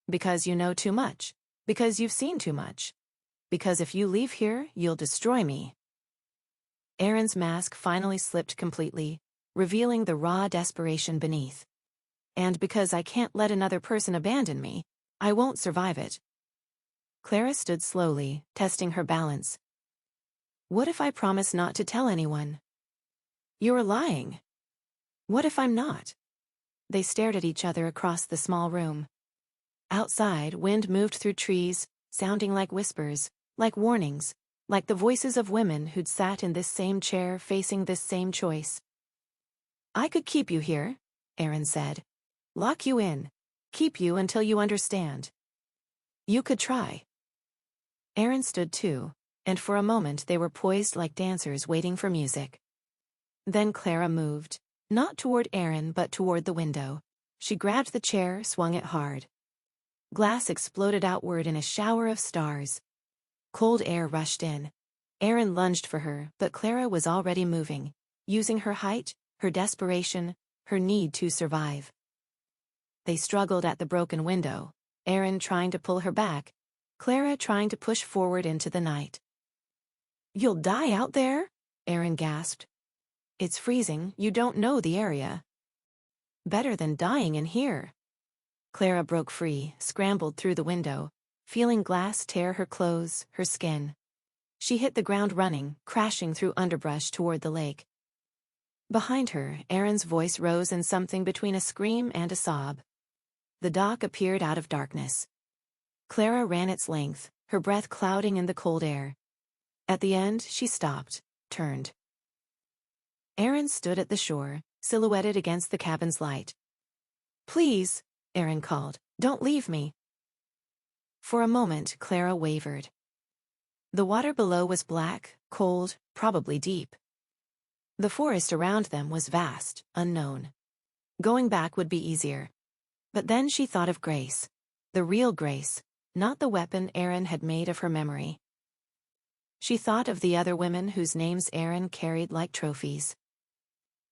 Because you know too much. Because you've seen too much. Because if you leave here, you'll destroy me. Erin's mask finally slipped completely, revealing the raw desperation beneath. And because I can't let another person abandon me, I won't survive it. Clara stood slowly, testing her balance. What if I promise not to tell anyone? You're lying. What if I'm not? They stared at each other across the small room. Outside, wind moved through trees, sounding like whispers, like warnings, like the voices of women who'd sat in this same chair facing this same choice. I could keep you here, Erin said. Lock you in. Keep you until you understand. You could try. Erin stood too, and for a moment they were poised like dancers waiting for music. Then Clara moved, not toward Erin but toward the window. She grabbed the chair, swung it hard. Glass exploded outward in a shower of stars. Cold air rushed in. Erin lunged for her, but Clara was already moving, using her height, her desperation, her need to survive. They struggled at the broken window, Erin trying to pull her back, Clara trying to push forward into the night. You'll die out there? Erin gasped. It's freezing, you don't know the area. Better than dying in here. Clara broke free, scrambled through the window, feeling glass tear her clothes, her skin. She hit the ground running, crashing through underbrush toward the lake. Behind her, Erin's voice rose in something between a scream and a sob. The dock appeared out of darkness. Clara ran its length, her breath clouding in the cold air. At the end, she stopped, turned. Erin stood at the shore, silhouetted against the cabin's light. Please, Erin called, don't leave me. For a moment, Clara wavered. The water below was black, cold, probably deep. The forest around them was vast, unknown. Going back would be easier. But then she thought of Grace. The real Grace, not the weapon Erin had made of her memory. She thought of the other women whose names Erin carried like trophies.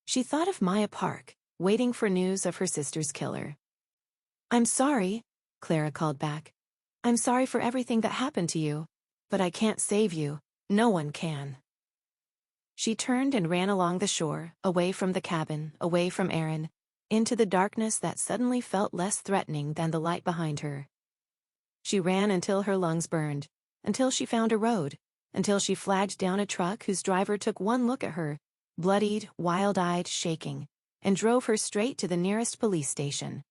She thought of Maya Park, waiting for news of her sister's killer. I'm sorry, Clara called back. I'm sorry for everything that happened to you. But I can't save you. No one can. She turned and ran along the shore, away from the cabin, away from Erin, into the darkness that suddenly felt less threatening than the light behind her. She ran until her lungs burned, until she found a road, until she flagged down a truck whose driver took one look at her, bloodied, wild-eyed, shaking, and drove her straight to the nearest police station.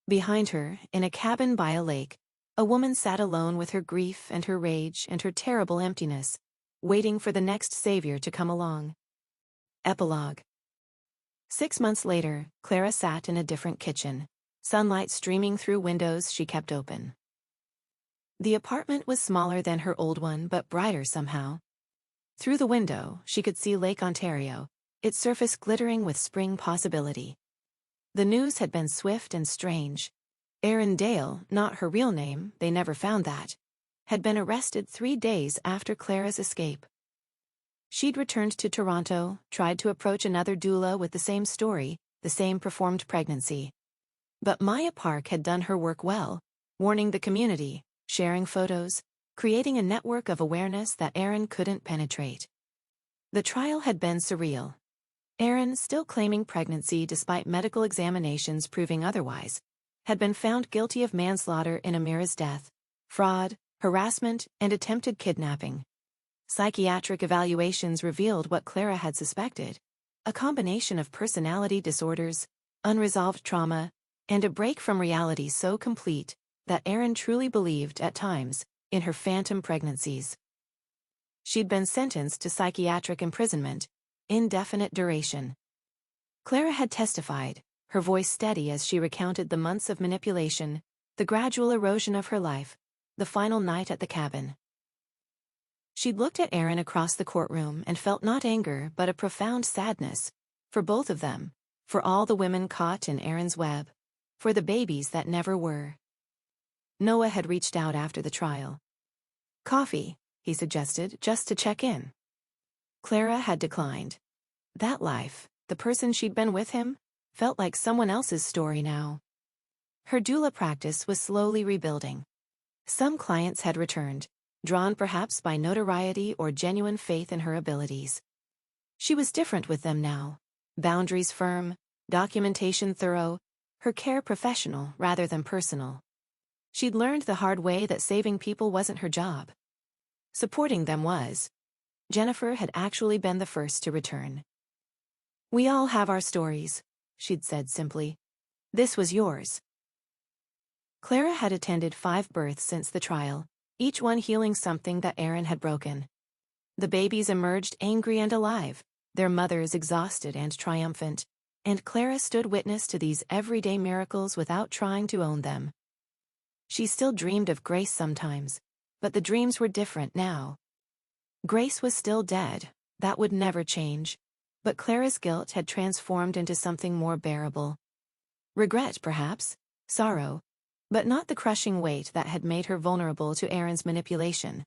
Behind her, in a cabin by a lake, a woman sat alone with her grief and her rage and her terrible emptiness, waiting for the next savior to come along. Epilogue. 6 months later, Clara sat in a different kitchen, sunlight streaming through windows she kept open. The apartment was smaller than her old one but brighter somehow. Through the window, she could see Lake Ontario, its surface glittering with spring possibility. The news had been swift and strange. Erin Dale, not her real name, they never found that, had been arrested 3 days after Clara's escape. She'd returned to Toronto, tried to approach another doula with the same story, the same performed pregnancy. But Maya Park had done her work well, warning the community, sharing photos, creating a network of awareness that Erin couldn't penetrate. The trial had been surreal. Erin, still claiming pregnancy despite medical examinations proving otherwise, had been found guilty of manslaughter in Amira's death, fraud, harassment, and attempted kidnapping. Psychiatric evaluations revealed what Clara had suspected: a combination of personality disorders, unresolved trauma, and a break from reality so complete that Erin truly believed, at times, in her phantom pregnancies. She'd been sentenced to psychiatric imprisonment, indefinite duration. Clara had testified, her voice steady as she recounted the months of manipulation, the gradual erosion of her life, the final night at the cabin. She'd looked at Erin across the courtroom and felt not anger but a profound sadness, for both of them, for all the women caught in Erin's web, for the babies that never were. Noah had reached out after the trial. "Coffee," he suggested, "just to check in." Clara had declined. That life, the person she'd been with him, felt like someone else's story now. Her doula practice was slowly rebuilding. Some clients had returned, drawn perhaps by notoriety or genuine faith in her abilities. She was different with them now, boundaries firm, documentation thorough, her care professional rather than personal. She'd learned the hard way that saving people wasn't her job. Supporting them was. Jennifer had actually been the first to return. "We all have our stories," she'd said simply. "This was yours." Clara had attended 5 births since the trial, each one healing something that Erin had broken. The babies emerged angry and alive, their mothers exhausted and triumphant, and Clara stood witness to these everyday miracles without trying to own them. She still dreamed of Grace sometimes, but the dreams were different now. Grace was still dead, that would never change, but Clara's guilt had transformed into something more bearable. Regret, perhaps, sorrow, but not the crushing weight that had made her vulnerable to Erin's manipulation.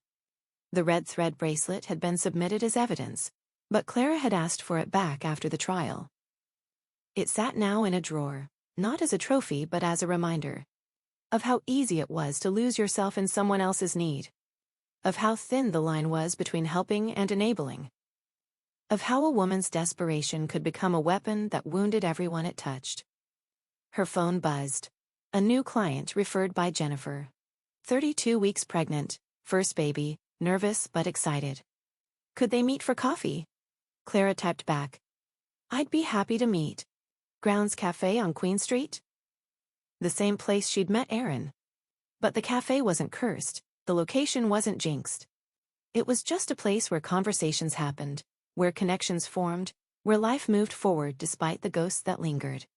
The red thread bracelet had been submitted as evidence, but Clara had asked for it back after the trial. It sat now in a drawer, not as a trophy but as a reminder of how easy it was to lose yourself in someone else's need, of how thin the line was between helping and enabling, of how a woman's desperation could become a weapon that wounded everyone it touched. Her phone buzzed. A new client referred by Jennifer. 32 weeks pregnant, first baby, nervous but excited. Could they meet for coffee? Clara typed back. "I'd be happy to meet. Grounds Cafe on Queen Street?" The same place she'd met Erin. But the cafe wasn't cursed, the location wasn't jinxed. It was just a place where conversations happened, where connections formed, where life moved forward despite the ghosts that lingered.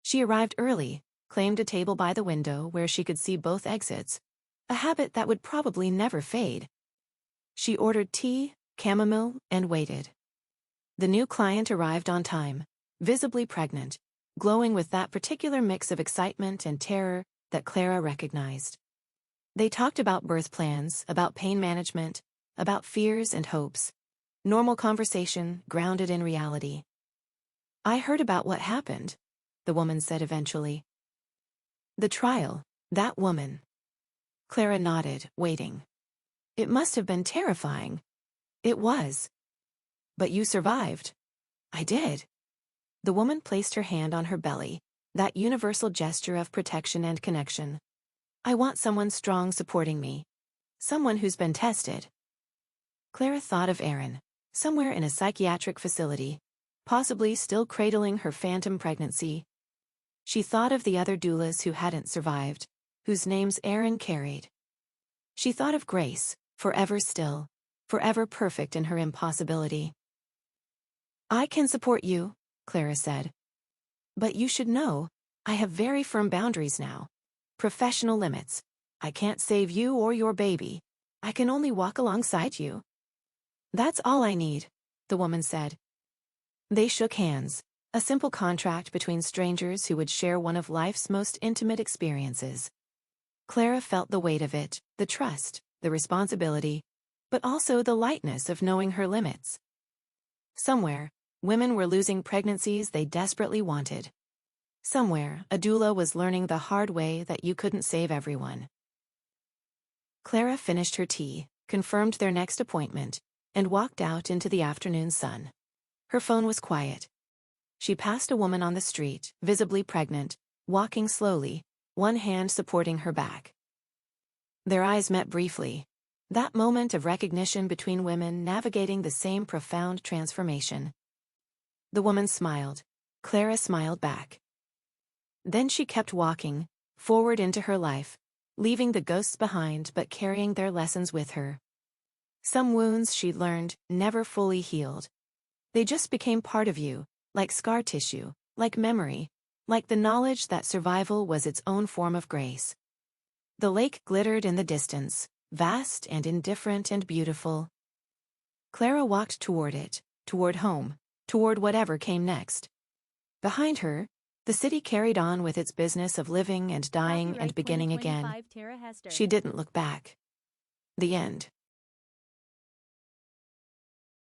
She arrived early, claimed a table by the window where she could see both exits, a habit that would probably never fade. She ordered tea, chamomile, and waited. The new client arrived on time, visibly pregnant, glowing with that particular mix of excitement and terror that Clara recognized. They talked about birth plans, about pain management, about fears and hopes. Normal conversation, grounded in reality. "I heard about what happened," the woman said eventually. "The trial, that woman." Clara nodded, waiting. "It must have been terrifying." "It was." "But you survived." "I did." The woman placed her hand on her belly, that universal gesture of protection and connection. "I want someone strong supporting me. Someone who's been tested." Clara thought of Erin, somewhere in a psychiatric facility, possibly still cradling her phantom pregnancy. She thought of the other doulas who hadn't survived, whose names Erin carried. She thought of Grace, forever still, forever perfect in her impossibility. "I can support you," Clara said. "But you should know, I have very firm boundaries now. Professional limits. I can't save you or your baby. I can only walk alongside you." "That's all I need," the woman said. They shook hands, A simple contract between strangers who would share one of life's most intimate experiences. Clara felt the weight of it, the trust, the responsibility, but also the lightness of knowing her limits. Somewhere, women were losing pregnancies they desperately wanted. Somewhere, a doula was learning the hard way that you couldn't save everyone. Clara finished her tea, confirmed their next appointment, and walked out into the afternoon sun. Her phone was quiet. She passed a woman on the street, visibly pregnant, walking slowly, one hand supporting her back. Their eyes met briefly. That moment of recognition between women navigating the same profound transformation. The woman smiled. Clara smiled back. Then she kept walking, forward into her life, leaving the ghosts behind but carrying their lessons with her. Some wounds she'd learned never fully healed. They just became part of you, like scar tissue, like memory, like the knowledge that survival was its own form of grace. The lake glittered in the distance, vast and indifferent and beautiful. Clara walked toward it, toward home, toward whatever came next. Behind her, the city carried on with its business of living and dying and beginning again. She didn't look back. The end.